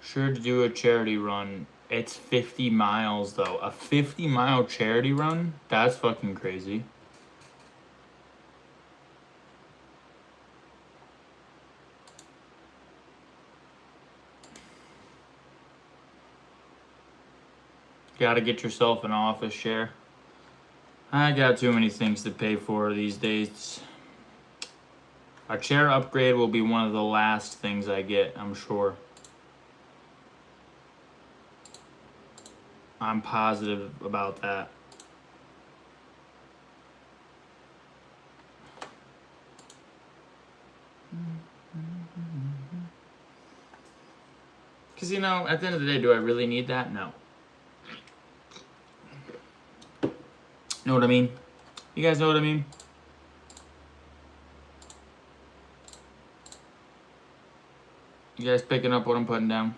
Sure to do a charity run. It's 50 miles though. A 50-mile charity run? That's fucking crazy. Gotta get yourself an office share. I got too many things to pay for these days. A chair upgrade will be one of the last things I get, I'm sure. I'm positive about that. Because, you know, at the end of the day, do I really need that? No. Know what I mean? You guys know what I mean? You guys picking up what I'm putting down?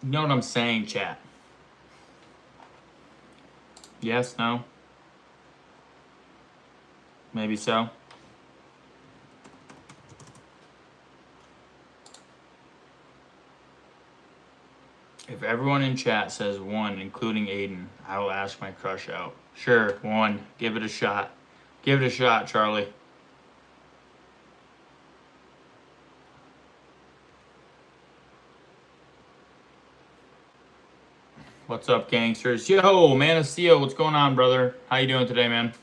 You know what I'm saying, chat? Yes, no? Maybe so. If everyone in chat says 1, including Aiden, I will ask my crush out. Sure, 1. Give it a shot. Give it a shot, Charlie. What's up, gangsters? Yo, Man of Steel, what's going on, brother? How you doing today, man?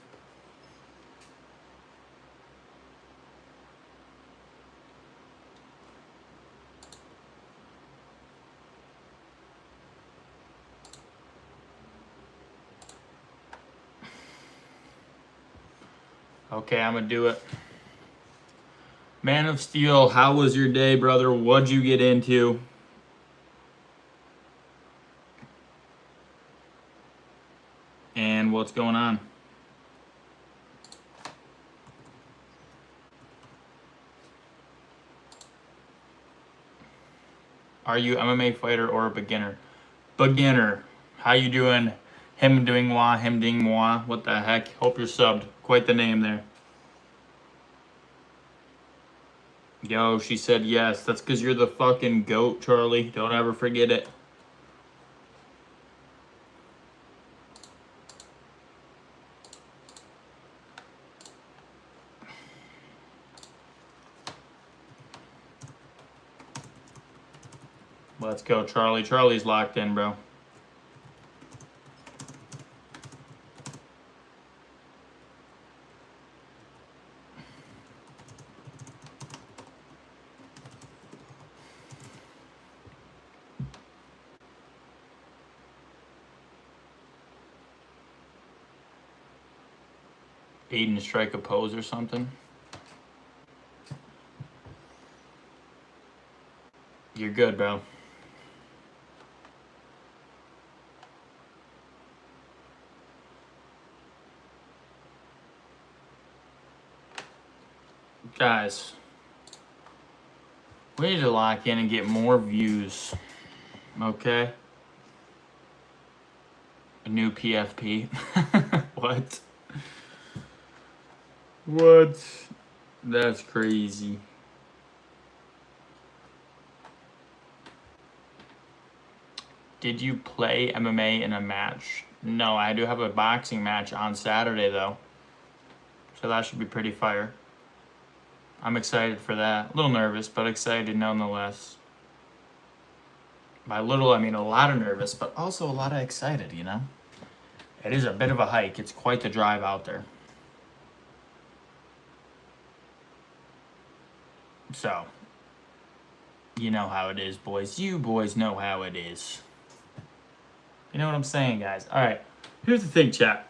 Okay, I'm gonna do it. Man of Steel, how was your day, brother? What'd you get into? And what's going on? Are you MMA fighter or a beginner? Beginner. How you doing? Him doing moi, him ding moi. What the heck? Hope you're subbed. Quite the name there. Yo, she said yes. That's because you're the fucking GOAT, Charlie. Don't ever forget it. Let's go, Charlie. Charlie's locked in, bro. Aiden strike a pose or something. You're good, bro. Guys, we need to lock in and get more views. Okay? A new PFP. What? What? That's crazy. Did you play MMA in a match? No, I do have a boxing match on Saturday, though. So that should be pretty fire. I'm excited for that. A little nervous, but excited nonetheless. By little, I mean a lot of nervous, but also a lot of excited, you know? It is a bit of a hike. It's quite the drive out there. So, you know how it is, boys. You boys know how it is. You know what I'm saying, guys? All right. Here's the thing, chat.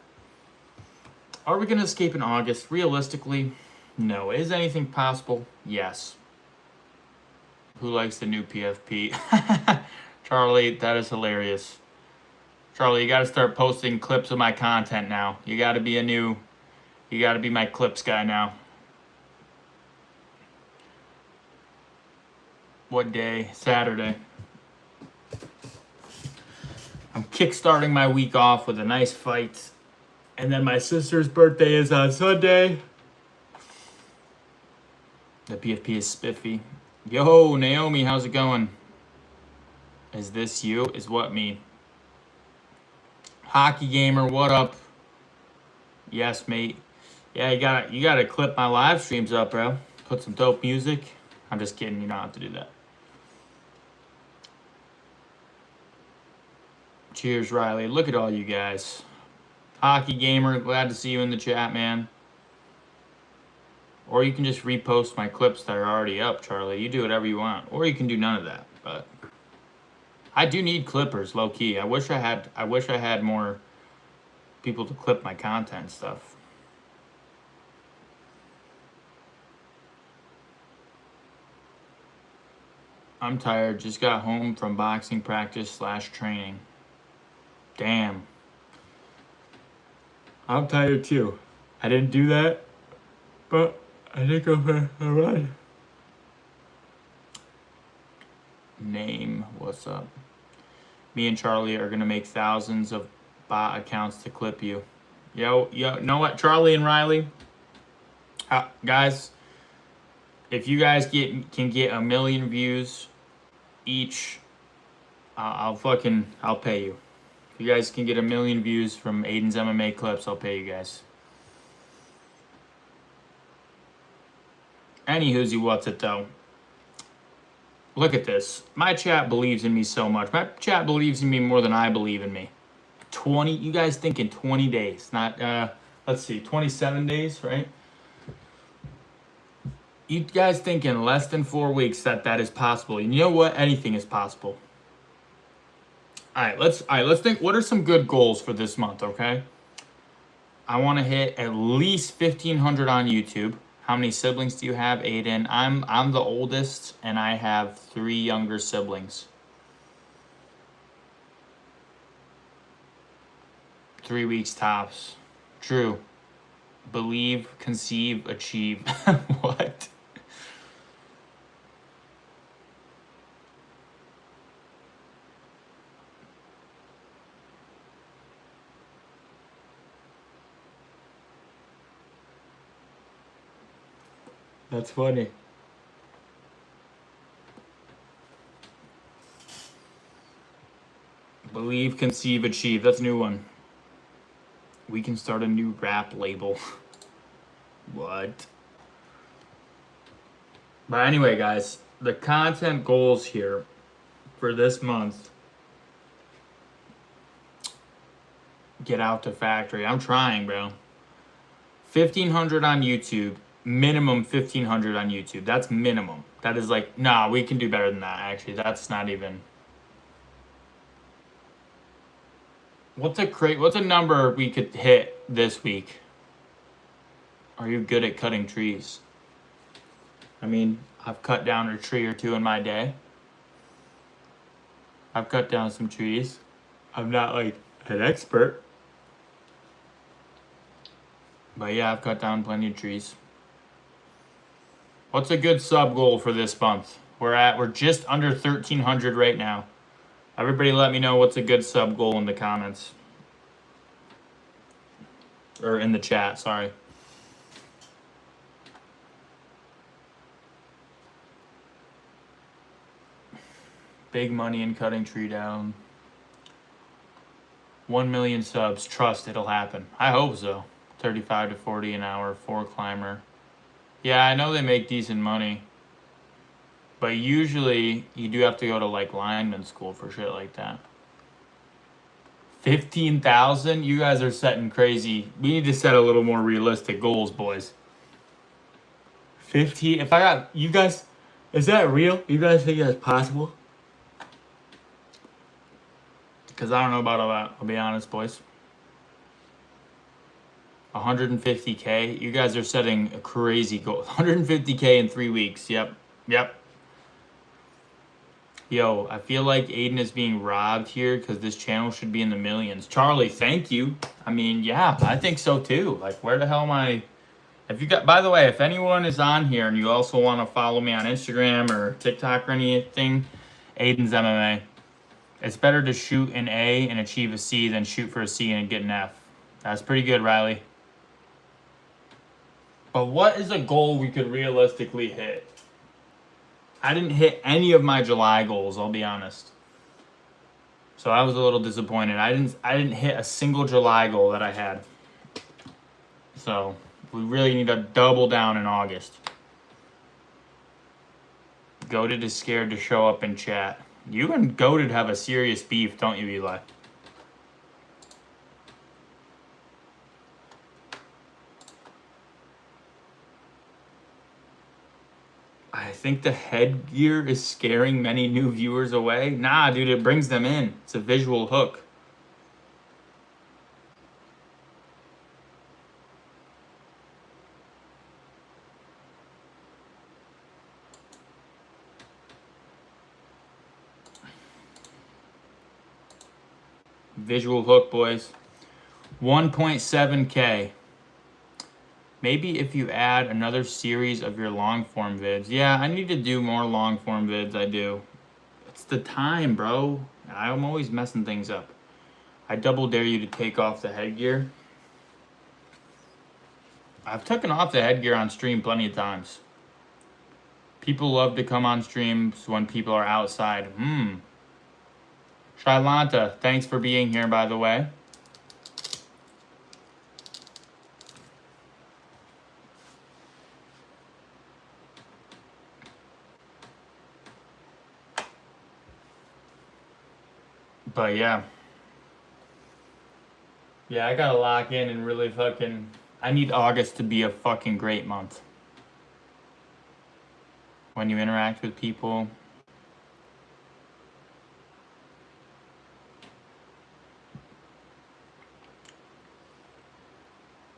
Are we going to escape in August? Realistically, no. Is anything possible? Yes. Who likes the new PFP? Charlie, that is hilarious. Charlie, you got to start posting clips of my content now. You got to be my clips guy now. What day? Saturday. I'm kickstarting my week off with a nice fight. And then my sister's birthday is on Sunday. The PFP is spiffy. Yo, Naomi, how's it going? Is this you? Is what me? Hockey Gamer, what up? Yes, mate. Yeah, you gotta clip my live streams up, bro. Put some dope music. I'm just kidding, you don't have to do that. Cheers, Riley. Look at all you guys. Hockey Gamer, glad to see you in the chat, man. Or you can just repost my clips that are already up, Charlie. You do whatever you want. Or you can do none of that. But I do need clippers, low key. I wish I had more people to clip my content stuff. I'm tired. Just got home from boxing practice / training. Damn. I'm tired too. I didn't do that, but I did go for a run. Name, what's up? Me and Charlie are gonna make thousands of bot accounts to clip you. Yo, know what, Charlie and Riley? Guys, if you guys can get 1 million views each, I'll pay you. If you guys can get 1 million views from Aiden's MMA clips, I'll pay you guys. Anywho's what's it though? Look at this. My chat believes in me so much. My chat believes in me more than I believe in me. 20, you guys think in 20 days, not, let's see, 27 days, right? You guys think in less than 4 weeks that is possible. You know what? Anything is possible. All right, let's think. What are some good goals for this month? Okay, I want to hit at least 1,500 on YouTube. How many siblings do you have, Aiden? I'm the oldest, and I have 3 younger siblings. 3 weeks tops. True. Believe, conceive, achieve. What? That's funny. Believe, conceive, achieve. That's a new one. We can start a new rap label. What? But anyway, guys, the content goals here for this month. Get out to factory. I'm trying, bro. 1,500 on YouTube. Minimum 1,500 on YouTube. That's minimum. That is like, nah, we can do better than that, actually. That's not even. What's a number we could hit this week? Are you good at cutting trees? I mean, I've cut down a tree or 2 in my day. I've cut down some trees. I'm not like an expert. But yeah, I've cut down plenty of trees. What's a good sub goal for this month? We're just under 1,300 right now. Everybody let me know what's a good sub goal in the comments. Or in the chat, sorry. Big money in cutting tree down. 1 million subs. Trust it'll happen. I hope so. 35 to 40 an hour, 4 climber. Yeah, I know they make decent money. But usually, you do have to go to, like, lineman school for shit like that. 15,000? You guys are setting crazy. We need to set a little more realistic goals, boys. 15. If I got you guys, is that real? You guys think that's possible? Because I don't know about all that. I'll be honest, boys. 150K. You guys are setting a crazy goal. 150K in 3 weeks. Yep. Yo, I feel like Aiden is being robbed here because this channel should be in the millions. Charlie, thank you. I mean, yeah, I think so too. Like, where the hell am I? If you got, by the way, if anyone is on here and you also want to follow me on Instagram or TikTok or anything, Aiden's MMA. It's better to shoot an A and achieve a C than shoot for a C and get an F. That's pretty good, Riley. But what is a goal we could realistically hit? I didn't hit any of my July goals, I'll be honest. So I was a little disappointed. I didn't hit a single July goal that I had. So we really need to double down in August. Goated is scared to show up in chat. You and Goated have a serious beef, don't you, Eli? I think the headgear is scaring many new viewers away. Nah, dude, it brings them in. It's a visual hook. Visual hook, boys. 1.7K. Maybe if you add another series of your long form vids. Yeah, I need to do more long form vids. I do. It's the time, bro. I'm always messing things up. I double dare you to take off the headgear. I've taken off the headgear on stream plenty of times. People love to come on streams when people are outside. Shailanta, thanks for being here, by the way. But yeah. Yeah, I gotta lock in and really fucking... I need August to be a fucking great month. When you interact with people.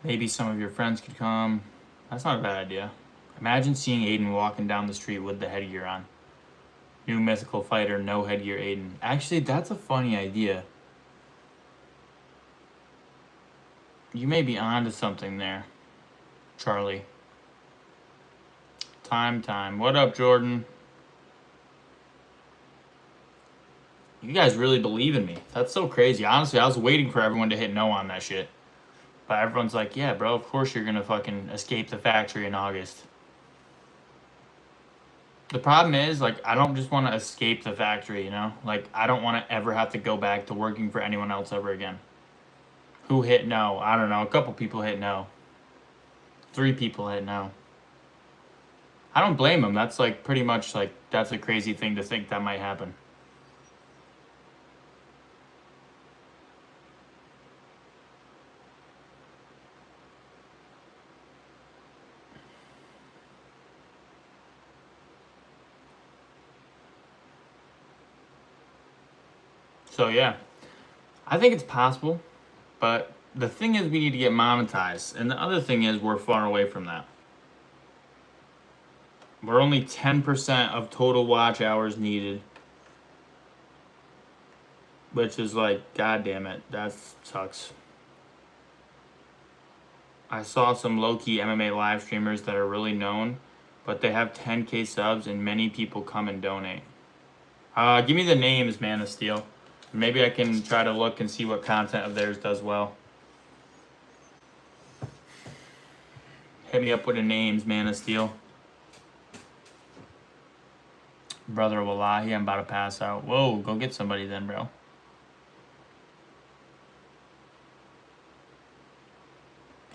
Maybe some of your friends could come. That's not a bad idea. Imagine seeing Aiden walking down the street with the headgear on. New mythical fighter, no headgear Aiden. Actually, that's a funny idea. You may be onto something there, Charlie. Time. What up, Jordan? You guys really believe in me. That's so crazy. Honestly, I was waiting for everyone to hit no on that shit. But everyone's like, yeah, bro, of course you're gonna fucking escape the factory in August. The problem is, like, I don't just want to escape the factory, you know? Like, I don't want to ever have to go back to working for anyone else ever again. Who hit no? I don't know. A couple people hit no. 3 people hit no. I don't blame them. That's, like, pretty much, like, that's a crazy thing to think that might happen. So, yeah. I think it's possible. But the thing is, we need to get monetized. And the other thing is, we're far away from that. We're only 10% of total watch hours needed. Which is like, god damn it, that sucks. I saw some low-key MMA live streamers that are really known, but they have 10K subs and many people come and donate. Give me the names, Man of Steel. Maybe I can try to look and see what content of theirs does well. Hit me up with the names, Man of Steel. Brother, wallahi, I'm about to pass out. Whoa, go get somebody then, bro.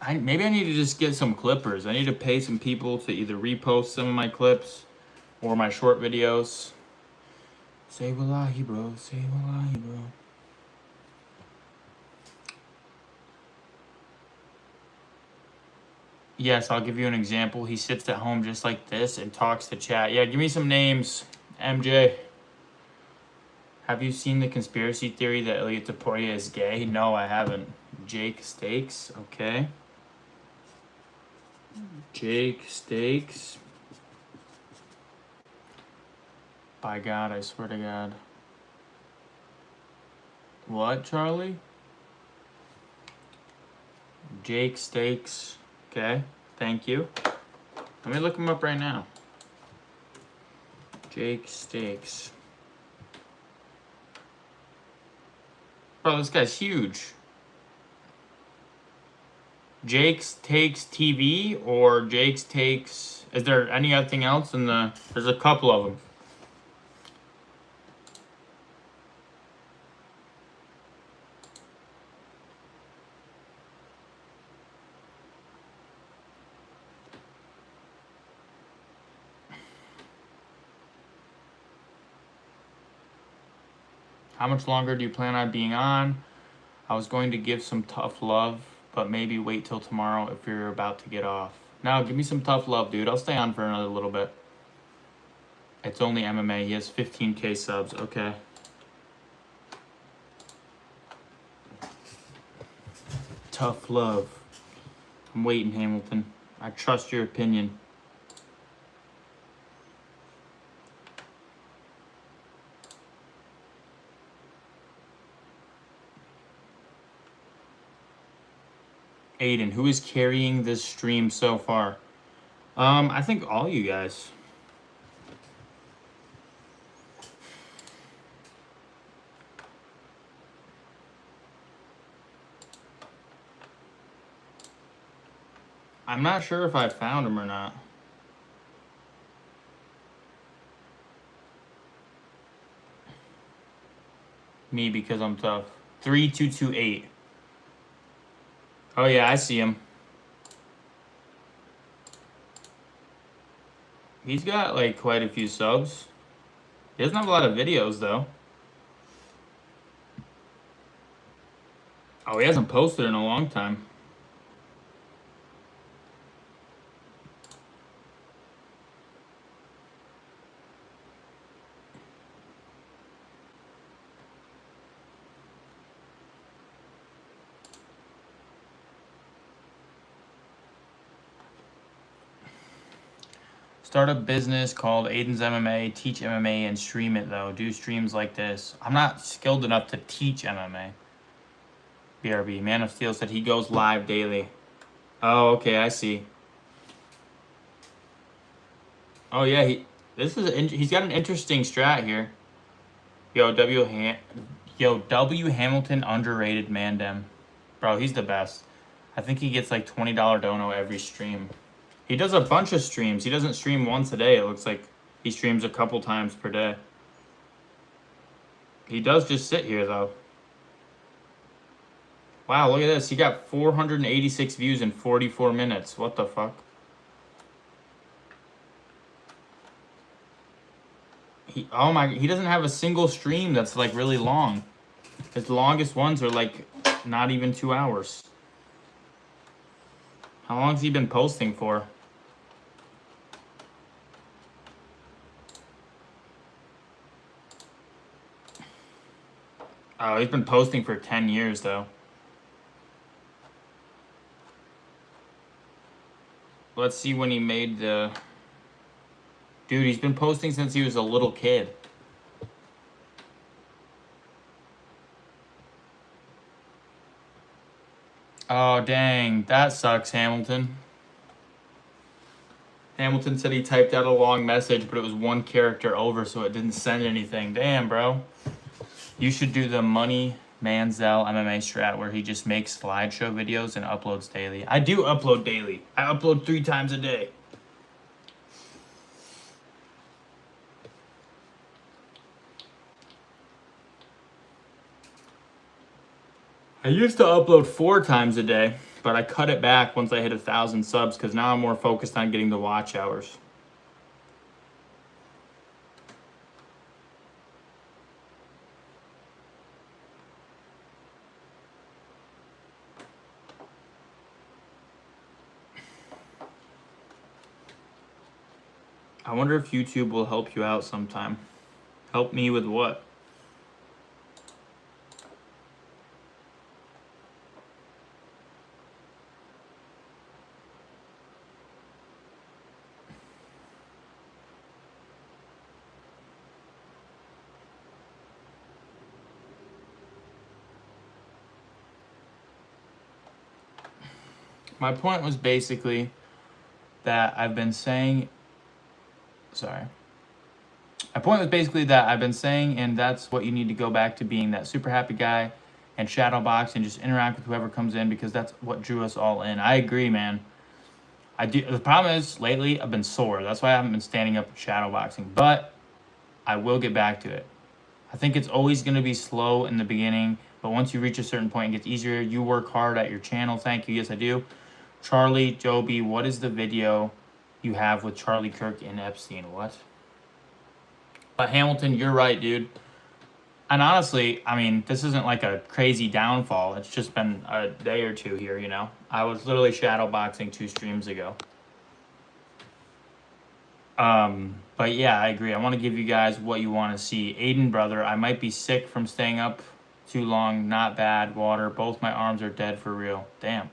Maybe I need to just get some clippers. I need to pay some people to either repost some of my clips or my short videos. Say wallahi, bro. Say wallahi, bro. Yes, I'll give you an example. He sits at home just like this and talks to chat. Yeah, give me some names, MJ. Have you seen the conspiracy theory that Ilya Taporia is gay? No, I haven't. Jake Stakes, okay. Jake Stakes. By God, I swear to God. What, Charlie? Jake Stakes. Okay, thank you. Let me look him up right now. Jake Stakes. Bro, this guy's huge. Jake's Takes TV or Jake's Takes... Is there anything else in the... There's a couple of them. How much longer do you plan on being on? I was going to give some tough love, but maybe wait till tomorrow if you're about to get off. No, give me some tough love, dude. I'll stay on for another little bit. It's only MMA. He has 15K subs. Okay. Tough love. I'm waiting, Hamilton. I trust your opinion. Aiden, who is carrying this stream so far? I think all you guys. I'm not sure if I found him or not. Me, because I'm tough. 3228. Oh yeah, I see him. He's got like quite a few subs. He doesn't have a lot of videos though. Oh, he hasn't posted in a long time. Start a business called Aiden's MMA, teach MMA and stream it though. Do streams like this. I'm not skilled enough to teach MMA. BRB, Man of Steel said he goes live daily. Oh, okay, I see. Oh yeah, he's got an interesting strat here. Yo, W Hamilton underrated Mandem. Bro, he's the best. I think he gets like $20 dono every stream. He does a bunch of streams. He doesn't stream once a day. It looks like he streams a couple times per day. He does just sit here, though. Wow, look at this. He got 486 views in 44 minutes. What the fuck? He doesn't have a single stream that's like really long. His longest ones are like not even 2 hours. How long has he been posting for? Oh, he's been posting for 10 years, though. Let's see when he made the... Dude, he's been posting since he was a little kid. Oh, dang. That sucks, Hamilton. Hamilton said he typed out a long message, but it was one character over, so it didn't send anything. Damn, bro. You should do the Money Manziel MMA strat where he just makes slideshow videos and uploads daily. I do upload daily. I upload 3 times a day. I used to upload 4 times a day, but I cut it back once I hit 1,000 subs because now I'm more focused on getting the watch hours. I wonder if YouTube will help you out sometime. Help me with what? My point was basically that I've been saying, sorry. My point was basically that I've been saying, and that's what you need to go back to, being that super happy guy and shadow box and just interact with whoever comes in, because that's what drew us all in. I agree, man. I do. The problem is lately I've been sore. That's why I haven't been standing up and shadow boxing, but I will get back to it. I think it's always going to be slow in the beginning, but once you reach a certain point, it gets easier. You work hard at your channel. Thank you. Yes, I do. Charlie Joby, what is the video you have with Charlie Kirk and Epstein? What? But Hamilton, you're right, dude. And honestly, I mean, this isn't like a crazy downfall. It's just been a day or two here, you know? I was literally shadow boxing 2 streams ago. But yeah, I agree. I want to give you guys what you want to see. Aiden, brother, I might be sick from staying up too long. Not bad. Water. Both my arms are dead for real. Damn.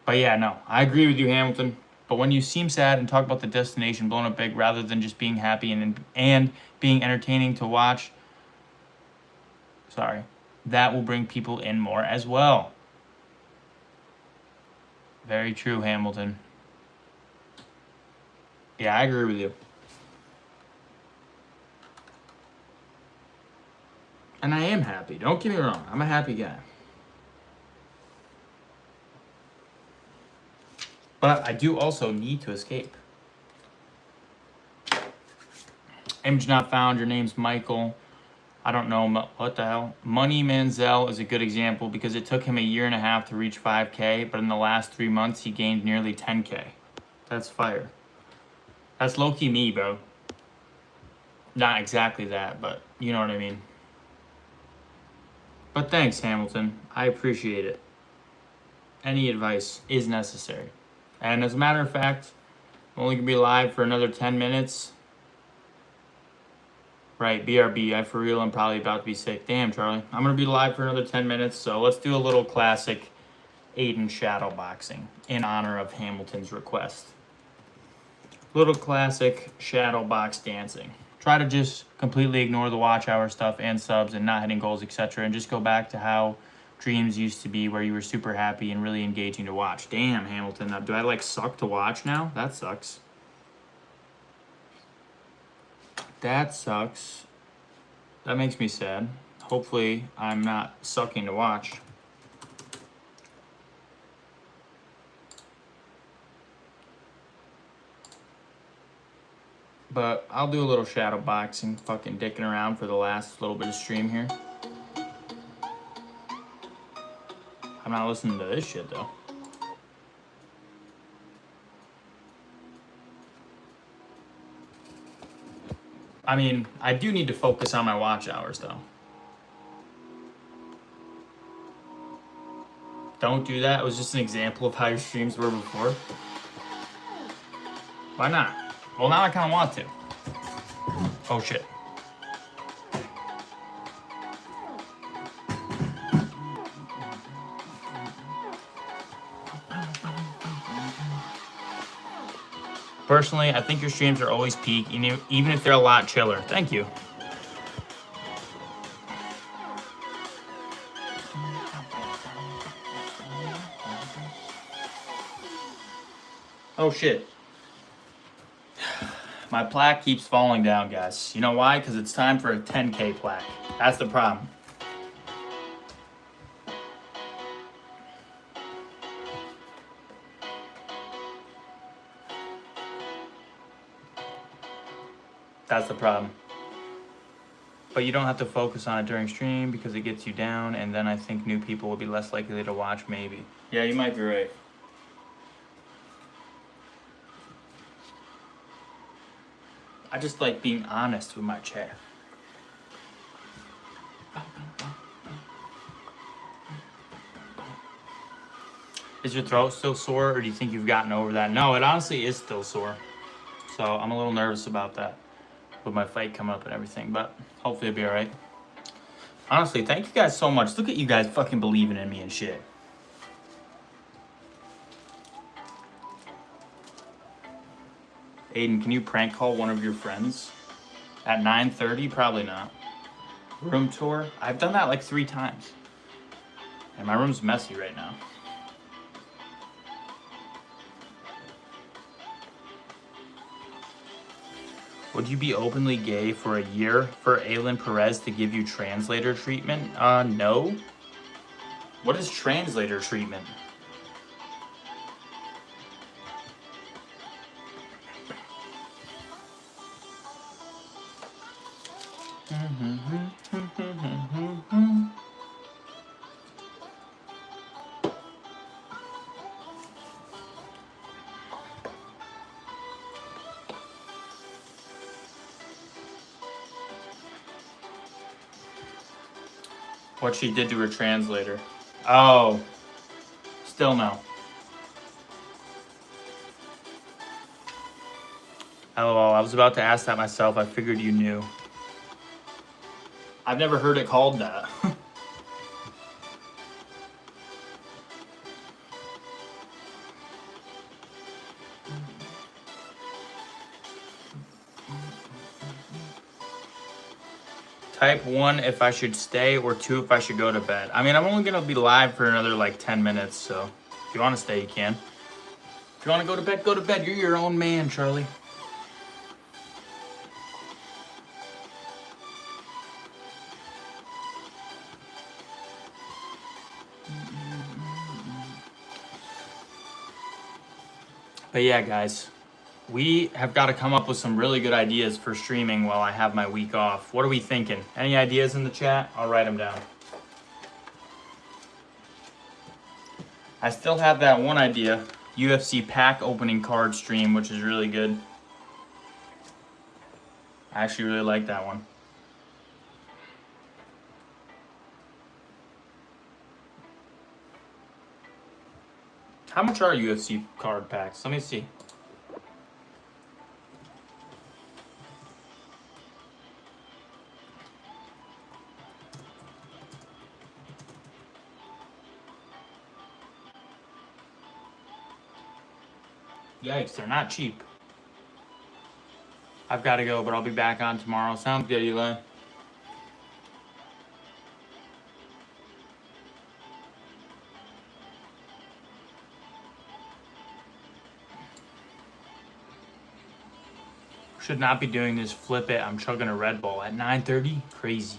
But yeah, no, I agree with you, Hamilton. But when you seem sad and talk about the destination blowing up big rather than just being happy and being entertaining to watch, sorry, that will bring people in more as well. Very true, Hamilton. Yeah, I agree with you. And I am happy. Don't get me wrong. I'm a happy guy. But I do also need to escape. Image not found. Your name's Michael. I don't know what the hell. Money Manziel is a good example because it took him a year and a half to reach 5K, but in the last 3 months he gained nearly 10K. That's fire. That's low-key me, bro. Not exactly that, but you know what I mean. But thanks, Hamilton. I appreciate it. Any advice is necessary. And as a matter of fact, I'm only going to be live for another 10 minutes. Right, BRB, I for real, I'm probably about to be sick. Damn, Charlie. I'm going to be live for another 10 minutes, so let's do a little classic Aiden shadow boxing in honor of Hamilton's request. Little classic shadow box dancing. Try to just completely ignore the watch hour stuff and subs and not hitting goals, etc. and just go back to how dreams used to be, where you were super happy and really engaging to watch. Damn, Hamilton, do I like suck to watch now? That sucks. That sucks. That makes me sad. Hopefully I'm not sucking to watch. But I'll do a little shadow boxing, fucking dicking around for the last little bit of stream here. I'm not listening to this shit though. I mean, I do need to focus on my watch hours though. Don't do that. It was just an example of how your streams were before. Why not? Well, now I kind of want to. Oh shit. Personally, I think your streams are always peak, even if they're a lot chiller. Thank you. Oh shit. My plaque keeps falling down, guys. You know why? Because it's time for a 10K plaque. That's the problem. That's the problem. But you don't have to focus on it during stream because it gets you down, and then I think new people will be less likely to watch, maybe. Yeah, you might be right. I just like being honest with my chat. Is your throat still sore, or do you think you've gotten over that? No, it honestly is still sore. So I'm a little nervous about that with my fight coming up and everything, but hopefully it'll be alright. Honestly, thank you guys so much. Look at you guys fucking believing in me and shit. Aiden, can you prank call one of your friends at 9:30? Probably not. Room tour? I've done that like 3 times. And my room's messy right now. Would you be openly gay for a year for Aylin Perez to give you translator treatment? No. What is translator treatment? What she did to her translator. Oh. Still no. LOL, I was about to ask that myself. I figured you knew. I've never heard it called that. Type 1 if I should stay or 2 if I should go to bed. I mean, I'm only going to be live for another like 10 minutes, so if you want to stay, you can. If you want to go to bed, go to bed. You're your own man, Charlie. But yeah, guys, we have got to come up with some really good ideas for streaming while I have my week off. What are we thinking? Any ideas in the chat? I'll write them down. I still have that one idea, UFC pack opening card stream, which is really good. I actually really like that one. How much are UFC card packs? Let me see. Yikes, they're not cheap. I've got to go, but I'll be back on tomorrow. Sounds good, Eli. Should not be doing this. Flip it. I'm chugging a Red Bull at 9:30. Crazy.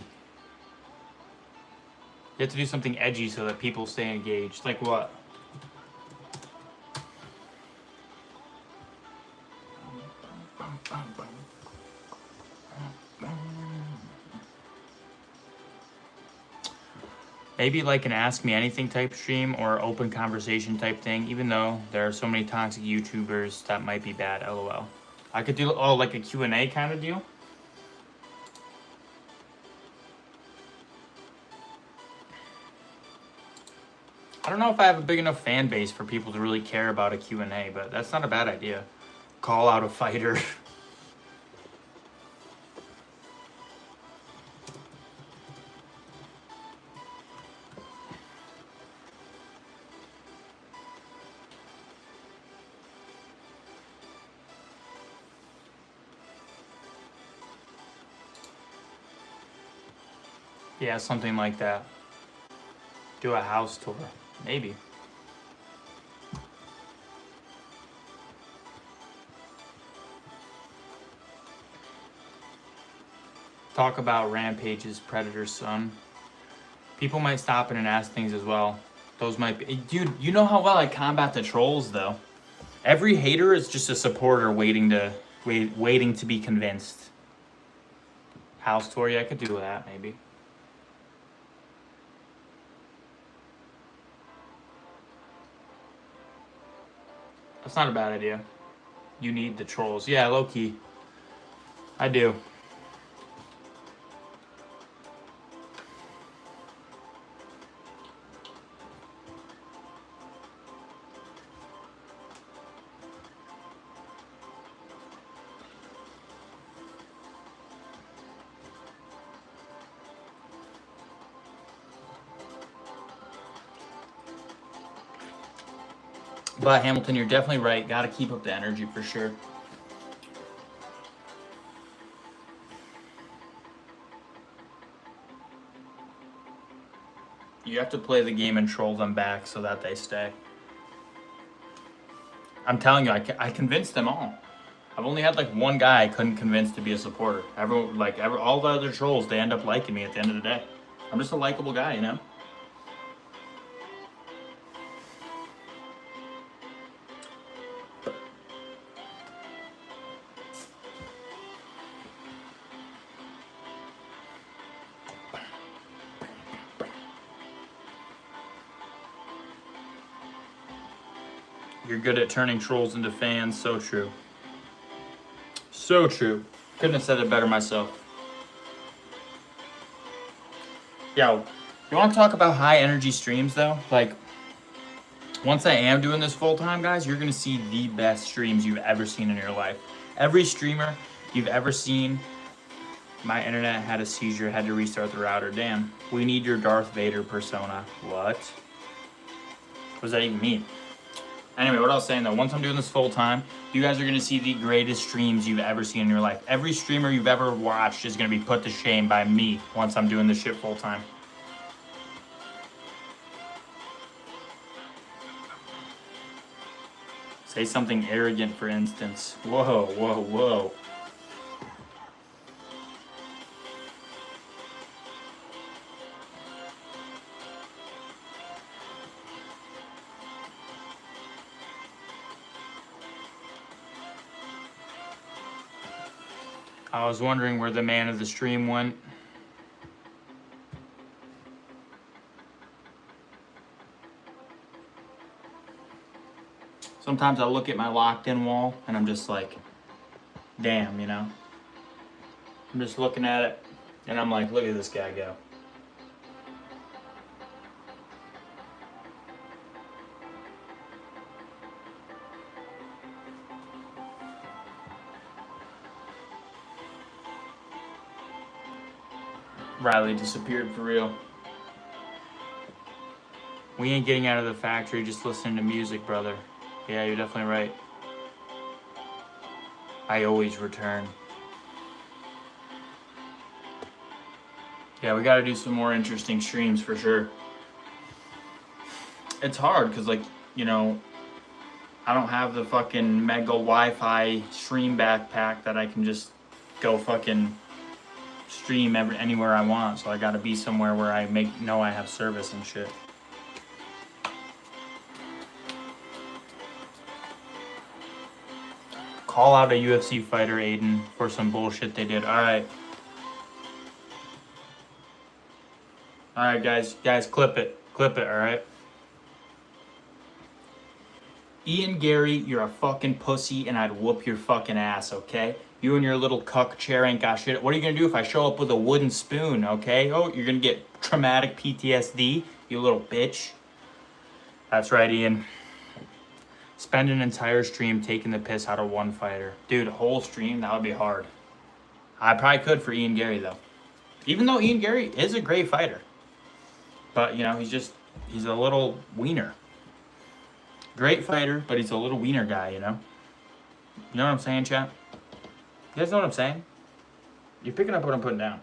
You have to do something edgy so that people stay engaged. Like what? Maybe like an Ask Me Anything type stream or open conversation type thing, even though there are so many toxic YouTubers that might be bad, LOL. I could do, like a Q&A kind of deal. I don't know if I have a big enough fan base for people to really care about a Q&A, but that's not a bad idea. Call out a fighter. Yeah, something like that. Do a house tour. Maybe. Talk about Rampage's Predator's son. People might stop in and ask things as well. Those might be... Dude, you know how well I combat the trolls, though. Every hater is just a supporter waiting to be convinced. House tour, yeah, I could do that, maybe. That's not a bad idea. You need the trolls. Yeah, low-key. I do. But Hamilton, you're definitely right. Got to keep up the energy for sure. You have to play the game and troll them back so that they stay. I'm telling you, I convinced them all. I've only had like one guy I couldn't convince to be a supporter. Everyone, all the other trolls, they end up liking me at the end of the day. I'm just a likable guy, you know? You're good at turning trolls into fans. So true. So true. Couldn't have said it better myself. Yo, you want to talk about high energy streams though? Like, once I am doing this full time, guys, you're going to see the best streams you've ever seen in your life. Every streamer you've ever seen, my internet had a seizure, had to restart the router. Damn, we need your Darth Vader persona. What? What does that even mean? Anyway, what I was saying though, once I'm doing this full time, you guys are going to see the greatest streams you've ever seen in your life. Every streamer you've ever watched is going to be put to shame by me once I'm doing this shit full time. Say something arrogant, for instance. Whoa, whoa, whoa. I was wondering where the man of the stream went. Sometimes I look at my locked in wall and I'm just like, damn, you know? I'm just looking at it and I'm like, look at this guy go. Riley disappeared for real. We ain't getting out of the factory just listening to music, brother. Yeah, you're definitely right. I always return. Yeah, we gotta do some more interesting streams for sure. It's hard because, like, you know, I don't have the fucking mega Wi-Fi stream backpack that I can just go fucking stream anywhere I want. So I gotta be somewhere where I know I have service and shit. Call out a UFC fighter, Aiden, for some bullshit they did. Alright. Alright, guys. Guys, clip it. Clip it, alright? Ian Gary, you're a fucking pussy and I'd whoop your fucking ass, okay? You and your little cuck chair ain't got shit. What are you gonna do if I show up with a wooden spoon, okay? Oh, you're gonna get traumatic PTSD, you little bitch. That's right, Ian. Spend an entire stream taking the piss out of one fighter. Dude, a whole stream? That would be hard. I probably could for Ian Gary, though. Even though Ian Gary is a great fighter. But, you know, he's a little wiener. Great fighter, but he's a little wiener guy, you know? You know what I'm saying, chat? You guys know what I'm saying? You're picking up what I'm putting down.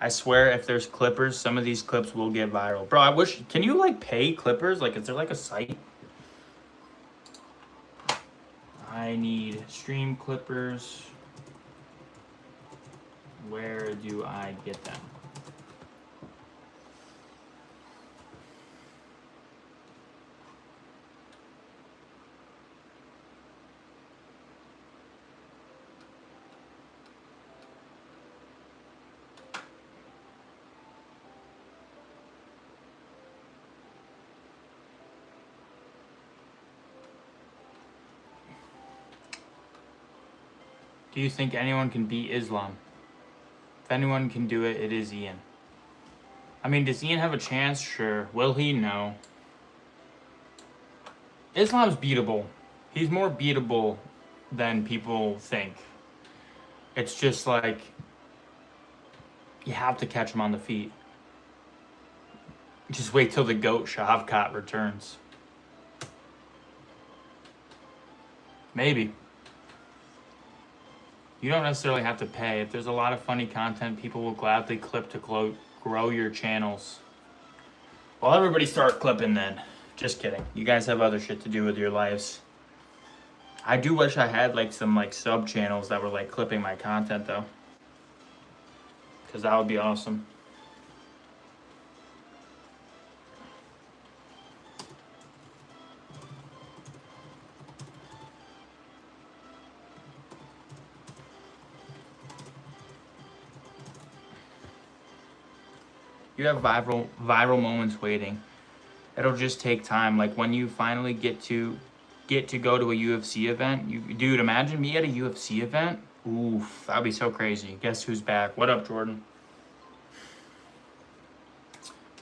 I swear if there's Clippers, some of these clips will get viral. Bro, I wish, can you like pay Clippers? Like, is there like a site? I need stream Clippers. Where do I get them? Do you think anyone can beat Islam? If anyone can do it, it is Ian. I mean, does Ian have a chance? Sure. Will he? No. Islam's beatable. He's more beatable than people think. It's just like you have to catch him on the feet. Just wait till the GOAT Shavkat returns. Maybe. You don't necessarily have to pay. If there's a lot of funny content, people will gladly clip to grow your channels. Well, everybody start clipping then. Just kidding. You guys have other shit to do with your lives. I do wish I had like some like sub channels that were like clipping my content though. Because that would be awesome. You have viral moments waiting. It'll just take time. Like when you finally get to go to a UFC event. Dude, imagine me at a UFC event. Oof, that'd be so crazy. Guess who's back? What up, Jordan?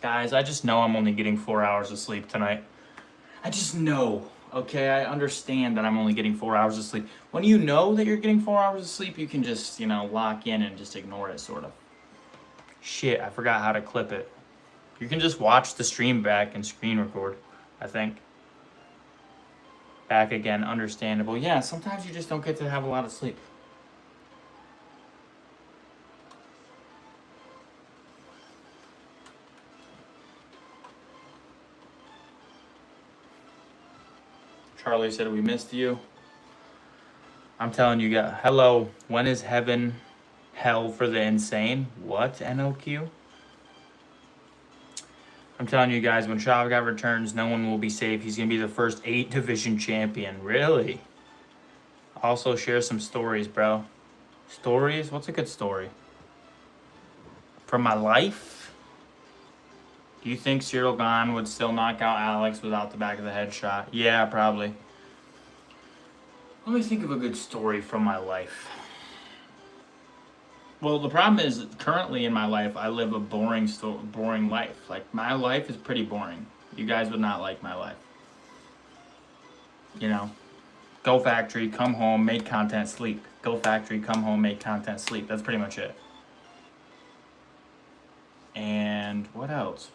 Guys, I just know I'm only getting 4 hours of sleep tonight. I just know. Okay, I understand that I'm only getting 4 hours of sleep. When you know that you're getting 4 hours of sleep, you can just, lock in and just ignore it, sort of. Shit, I forgot how to clip it. You can just watch the stream back and screen record, I think. Back again, understandable. Yeah, sometimes you just don't get to have a lot of sleep. Charlie said we missed you. I'm telling you guys, hello, when is heaven hell for the insane? What, NOQ? I'm telling you guys, when Shavkat returns, no one will be safe. He's going to be the first 8 division champion. Really? Also share some stories, bro. Stories? What's a good story? From my life? Do you think Cyril Gane would still knock out Alex without the back of the head shot? Yeah, probably. Let me think of a good story from my life. Well, the problem is, currently in my life, I live a boring life. Like, my life is pretty boring. You guys would not like my life. Go factory, come home, make content, sleep. Go factory, come home, make content, sleep. That's pretty much it. And what else?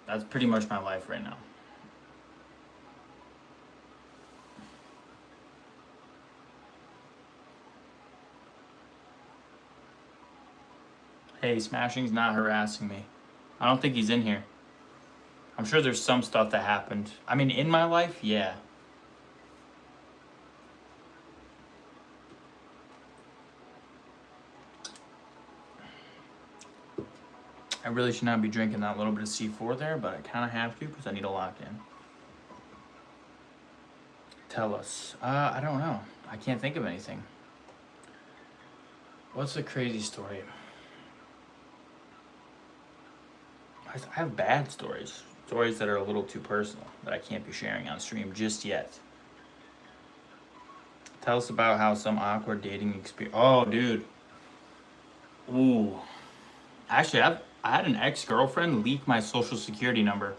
That's pretty much my life right now. Hey, Smashing's not harassing me. I don't think he's in here. I'm sure there's some stuff that happened. I mean, in my life, yeah. I really should not be drinking that little bit of C4 there, but I kind of have to because I need to lock in. Tell us. I don't know. I can't think of anything. What's a crazy story? I have bad stories. Stories that are a little too personal that I can't be sharing on stream just yet. Tell us about how some awkward dating experience. Oh, dude. Ooh. Actually, I had an ex-girlfriend leak my social security number.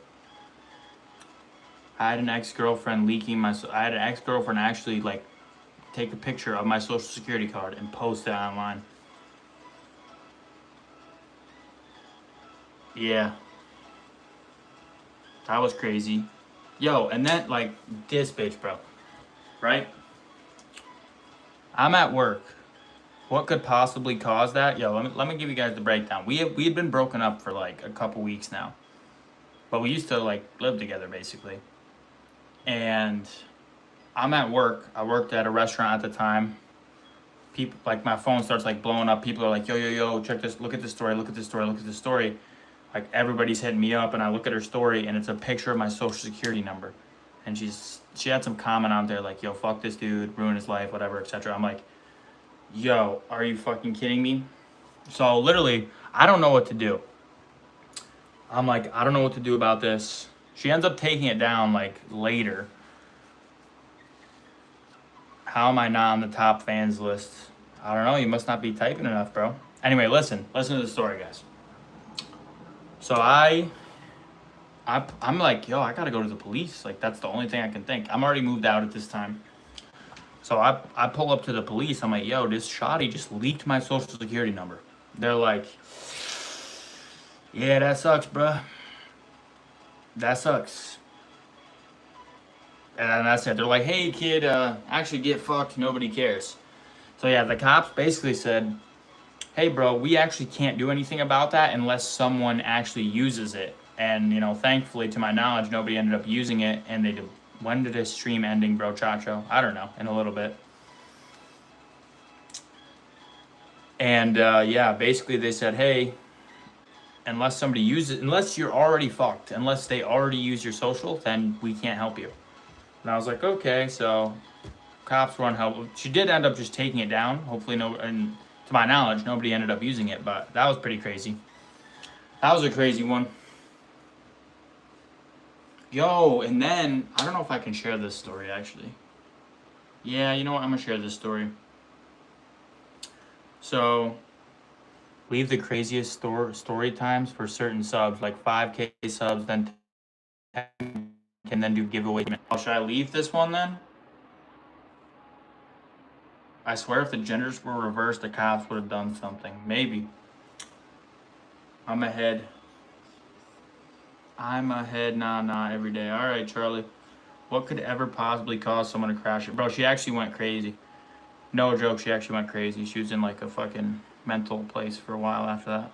I had an ex-girlfriend actually like take a picture of my social security card and post it online. Yeah. That was crazy. Yo, and then like this bitch, bro. Right? I'm at work. What could possibly cause that? Yo, let me give you guys the breakdown. We had been broken up for like a couple weeks now. But we used to like live together basically. And I'm at work. I worked at a restaurant at the time. People, like, my phone starts like blowing up. People are like, yo, check this, look at this story, look at this story, look at this story. Like, everybody's hitting me up, and I look at her story, and it's a picture of my social security number. And she had some comment on there like, yo, fuck this dude, ruin his life, whatever, etc. I'm like, yo, are you fucking kidding me? So literally, I don't know what to do. I'm like, I don't know what to do about this. She ends up taking it down like later. How am I not on the top fans list? I don't know, you must not be typing enough, bro. Anyway, listen to the story, guys. So I'm like, yo, I gotta go to the police. Like, that's the only thing I can think. I'm already moved out at this time. So I pull up to the police. I'm like, yo, this shoddy just leaked my social security number. They're like, yeah, that sucks, bruh. That sucks. And that's it. They're like, hey, kid, actually get fucked. Nobody cares. So yeah, the cops basically said, hey, bro, we actually can't do anything about that unless someone actually uses it. And, you know, thankfully, to my knowledge, nobody ended up using it. And they did. When did this stream ending, bro, Chacho? I don't know. In a little bit. And, yeah, basically they said, hey, unless somebody uses, unless you're already fucked, unless they already use your social, then we can't help you. And I was like, okay, so cops were unhelpful. She did end up just taking it down. Hopefully, no, and to my knowledge, nobody ended up using it, but that was pretty crazy. That was a crazy one. Yo, and then, I don't know if I can share this story, actually. Yeah, you know what? I'm going to share this story. So, leave the craziest story times for certain subs, like 5K subs, then 10, and then do giveaway. Should I leave this one then? I swear if the genders were reversed, the cops would have done something. Maybe. I'm ahead. Nah, every day. All right, Charlie. What could ever possibly cause someone to crash it? Bro, she actually went crazy. No joke, she actually went crazy. She was in like a fucking mental place for a while after that.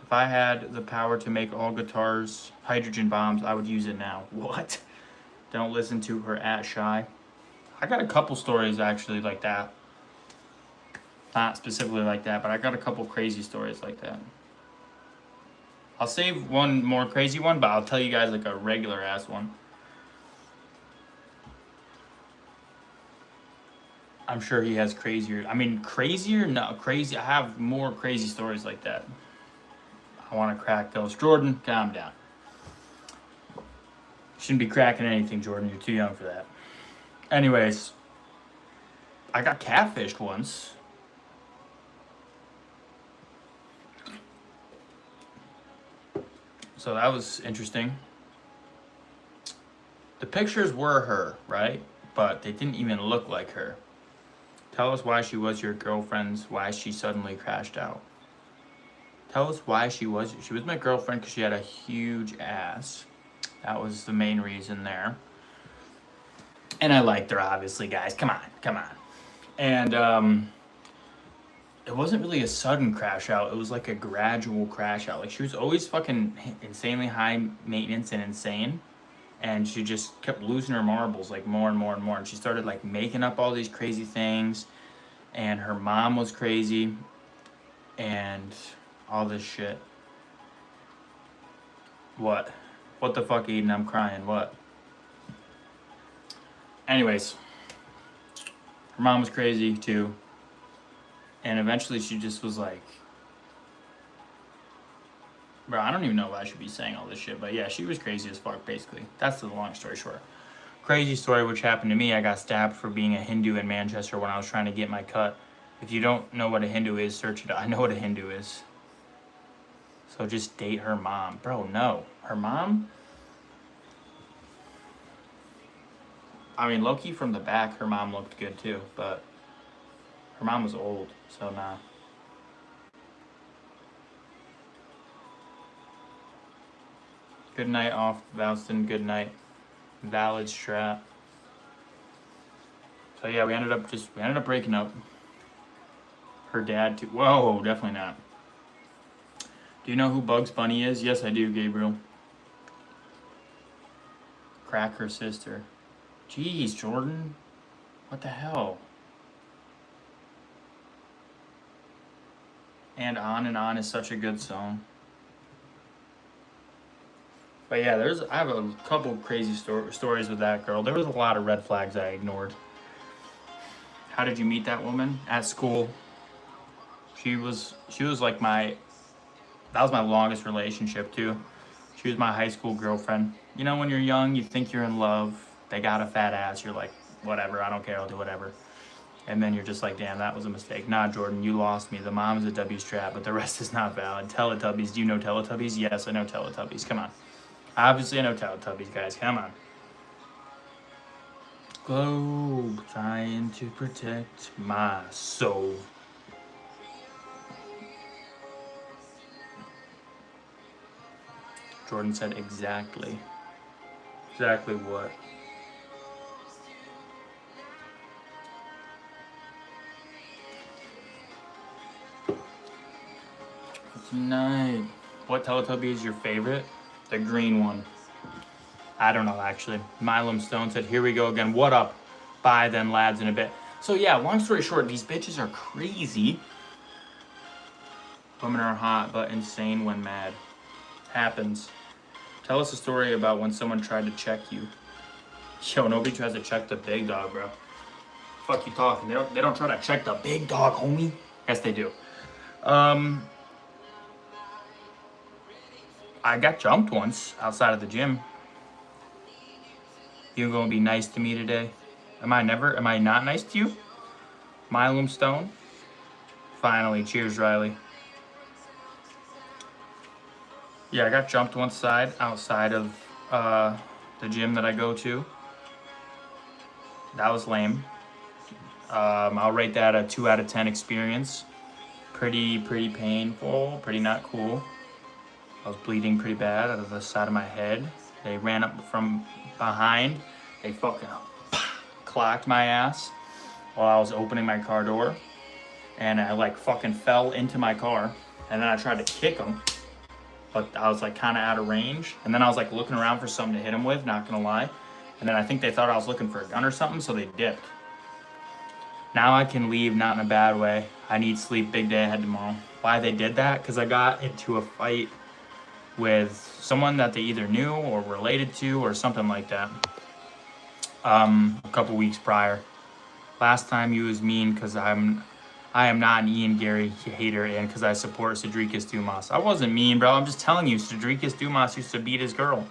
If I had the power to make all guitars hydrogen bombs, I would use it now. What? Don't listen to her at Shy. I got a couple stories actually like that. Not specifically like that, but I got a couple crazy stories like that. I'll save one more crazy one, but I'll tell you guys like a regular ass one. I'm sure he has crazier. I mean, crazier? No, crazy. I have more crazy stories like that. I want to crack those. Jordan, calm down. Shouldn't be cracking anything, Jordan. You're too young for that. Anyways, I got catfished once. So that was interesting. The pictures were her, right? But they didn't even look like her. Tell us why she was your girlfriend's, why she suddenly crashed out. Tell us why she was my girlfriend because she had a huge ass. That was the main reason there. And I liked her, obviously, guys. Come on. And it wasn't really a sudden crash out. It was like a gradual crash out. Like, she was always fucking insanely high maintenance and insane. And she just kept losing her marbles, like, more and more and more. And she started, like, making up all these crazy things. And her mom was crazy. And all this shit. What? What the fuck, Eden? I'm crying. What? Anyways. Her mom was crazy, too. And eventually she just was like... Bro, I don't even know why I should be saying all this shit. But yeah, she was crazy as fuck, basically. That's the long story short. Crazy story which happened to me. I got stabbed for being a Hindu in Manchester when I was trying to get my cut. If you don't know what a Hindu is, search it. I know what a Hindu is. So just date her mom. Bro, no. Her mom? I mean, low-key from the back, her mom looked good too. But her mom was old, so nah. Good night off, Valston. Good night. Valid strat. So yeah, we ended up breaking up. Her dad too. Whoa, definitely not. Do you know who Bugs Bunny is? Yes, I do, Gabriel. Crack her sister. Jeez, Jordan. What the hell? And On is such a good song. But yeah, I have a couple crazy stories with that girl. There was a lot of red flags I ignored. How did you meet that woman? At school. She was like that was my longest relationship too. She was my high school girlfriend. You know, when you're young, you think you're in love. They got a fat ass. You're like, whatever, I don't care, I'll do whatever. And then you're just like, damn, that was a mistake. Nah, Jordan, you lost me. The mom is a W strap, but the rest is not valid. Teletubbies, do you know Teletubbies? Yes, I know Teletubbies. Come on. Obviously, I know Teletubbies, guys. Come on. globe, trying to protect my soul. Jordan said exactly. Exactly what? Tonight. What Teletubby is your favorite? The green one. I don't know, actually. Milam Stone said, here we go again. What up? Bye then, lads, in a bit. So yeah, long story short, these bitches are crazy. Women are hot, but insane when mad. Happens. Tell us a story about when someone tried to check you. Yo, nobody tries to check the big dog, bro. Fuck you talking? They don't try to check the big dog, homie. Yes, they do. I got jumped once outside of the gym. You gonna be nice to me today? Am I not nice to you? Milam Stone? Finally, cheers, Riley. Yeah, I got jumped one side outside of the gym that I go to. That was lame. I'll rate that a 2 out of 10 experience. Pretty painful, pretty not cool. I was bleeding pretty bad out of the side of my head. They ran up from behind. They fucking clocked my ass while I was opening my car door. And I like fucking fell into my car. And then I tried to kick them, but I was like kind of out of range. And then I was like looking around for something to hit them with, not gonna lie. And then I think they thought I was looking for a gun or something, so they dipped. Now I can leave, not in a bad way. I need sleep, big day ahead tomorrow. Why they did that? Because I got into a fight with someone that they either knew or related to or something like that. A couple weeks prior. Last time you was mean because I am not an Ian Gary hater and because I support Cedricus Dumas. I wasn't mean, bro. I'm just telling you, Cedricus Dumas used to beat his girl.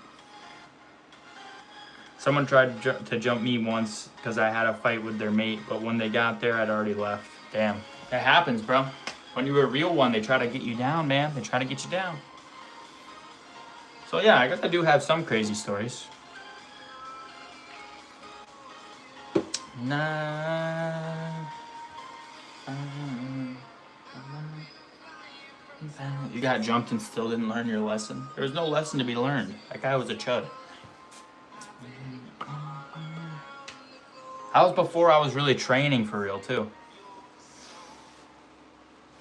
Someone tried to jump me once because I had a fight with their mate, but when they got there, I'd already left. Damn. It happens, bro. When you're a real one, they try to get you down, man. They try to get you down. So yeah, I guess I do have some crazy stories. You got jumped and still didn't learn your lesson? There was no lesson to be learned. That guy was a chud. That was before I was really training for real, too.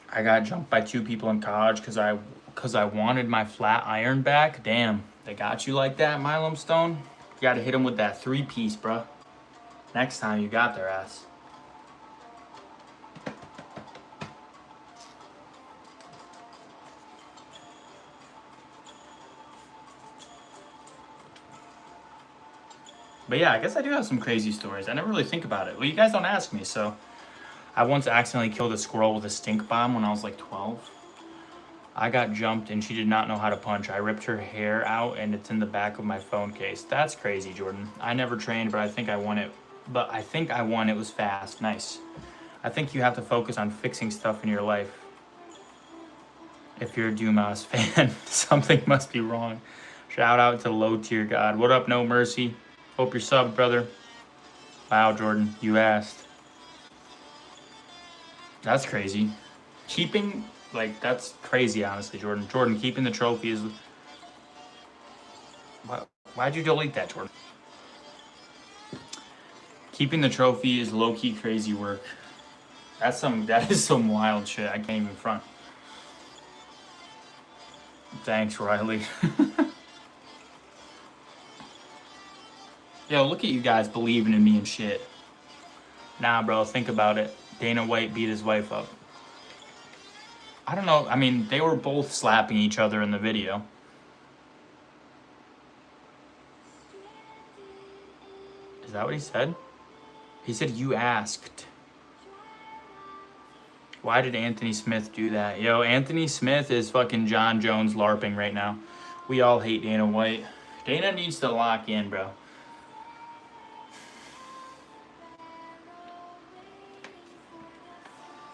I got jumped by 2 people in college because I wanted my flat iron back. Damn, they got you like that, Milam Stone? You got to hit them with that 3-piece, bruh. Next time you got their ass. But yeah, I guess I do have some crazy stories. I never really think about it. Well, you guys don't ask me, so. I once accidentally killed a squirrel with a stink bomb when I was like 12. I got jumped and she did not know how to punch. I ripped her hair out and it's in the back of my phone case. That's crazy, Jordan. I never trained, but I think I won it. It was fast. Nice. I think you have to focus on fixing stuff in your life. If you're a Dumas fan, something must be wrong. Shout out to Low Tier God. What up, No Mercy? Hope you're subbed, brother. Wow, Jordan, you asked. That's crazy. That's crazy, honestly, Jordan. Jordan, keeping the trophy is... Why'd you delete that, Jordan? Keeping the trophy is low-key crazy work. That is some wild shit. I can't even front. Thanks, Riley. Yo, look at you guys believing in me and shit. Nah, bro, think about it. Dana White beat his wife up. I don't know. I mean, they were both slapping each other in the video. Is that what he said? He said, you asked. Why did Anthony Smith do that? Yo, Anthony Smith is fucking John Jones LARPing right now. We all hate Dana White. Dana needs to lock in, bro.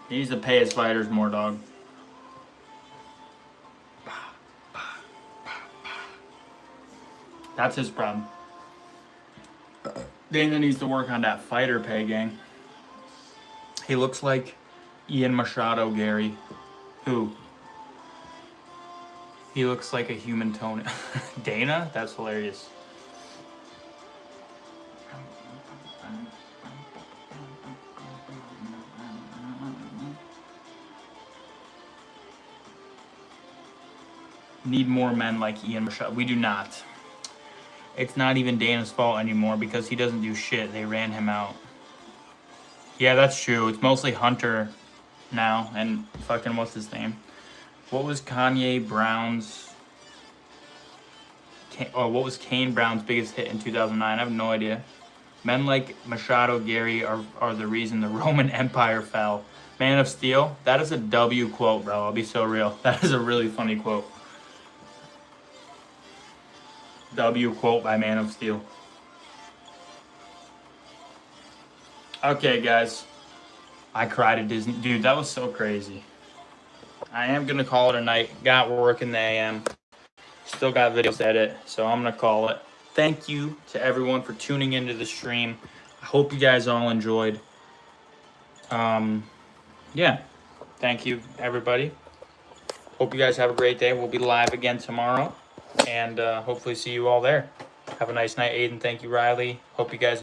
He needs to pay his fighters more, dog. That's his problem. Dana needs to work on that fighter pay, gang. He looks like Ian Machado, Gary. Who? He looks like a human toenail. Dana? That's hilarious. Need more men like Ian Machado. We do not. It's not even Dana's fault anymore because he doesn't do shit. They ran him out. Yeah, that's true. It's mostly Hunter now and fucking what's his name? What was Kanye Brown's... what was Kane Brown's biggest hit in 2009? I have no idea. Men like Machado, Gary are the reason the Roman Empire fell. Man of Steel? That is a W quote, bro. I'll be so real. That is a really funny quote. W quote by Man of Steel. Okay, guys. I cried at Disney. Dude, that was so crazy. I am going to call it a night. Got work in the AM. Still got videos to edit, so I'm going to call it. Thank you to everyone for tuning into the stream. I hope you guys all enjoyed. Yeah. Thank you, everybody. Hope you guys have a great day. We'll be live again tomorrow. And hopefully see you all there. Have a nice night, Aiden. Thank you, Riley. Hope you guys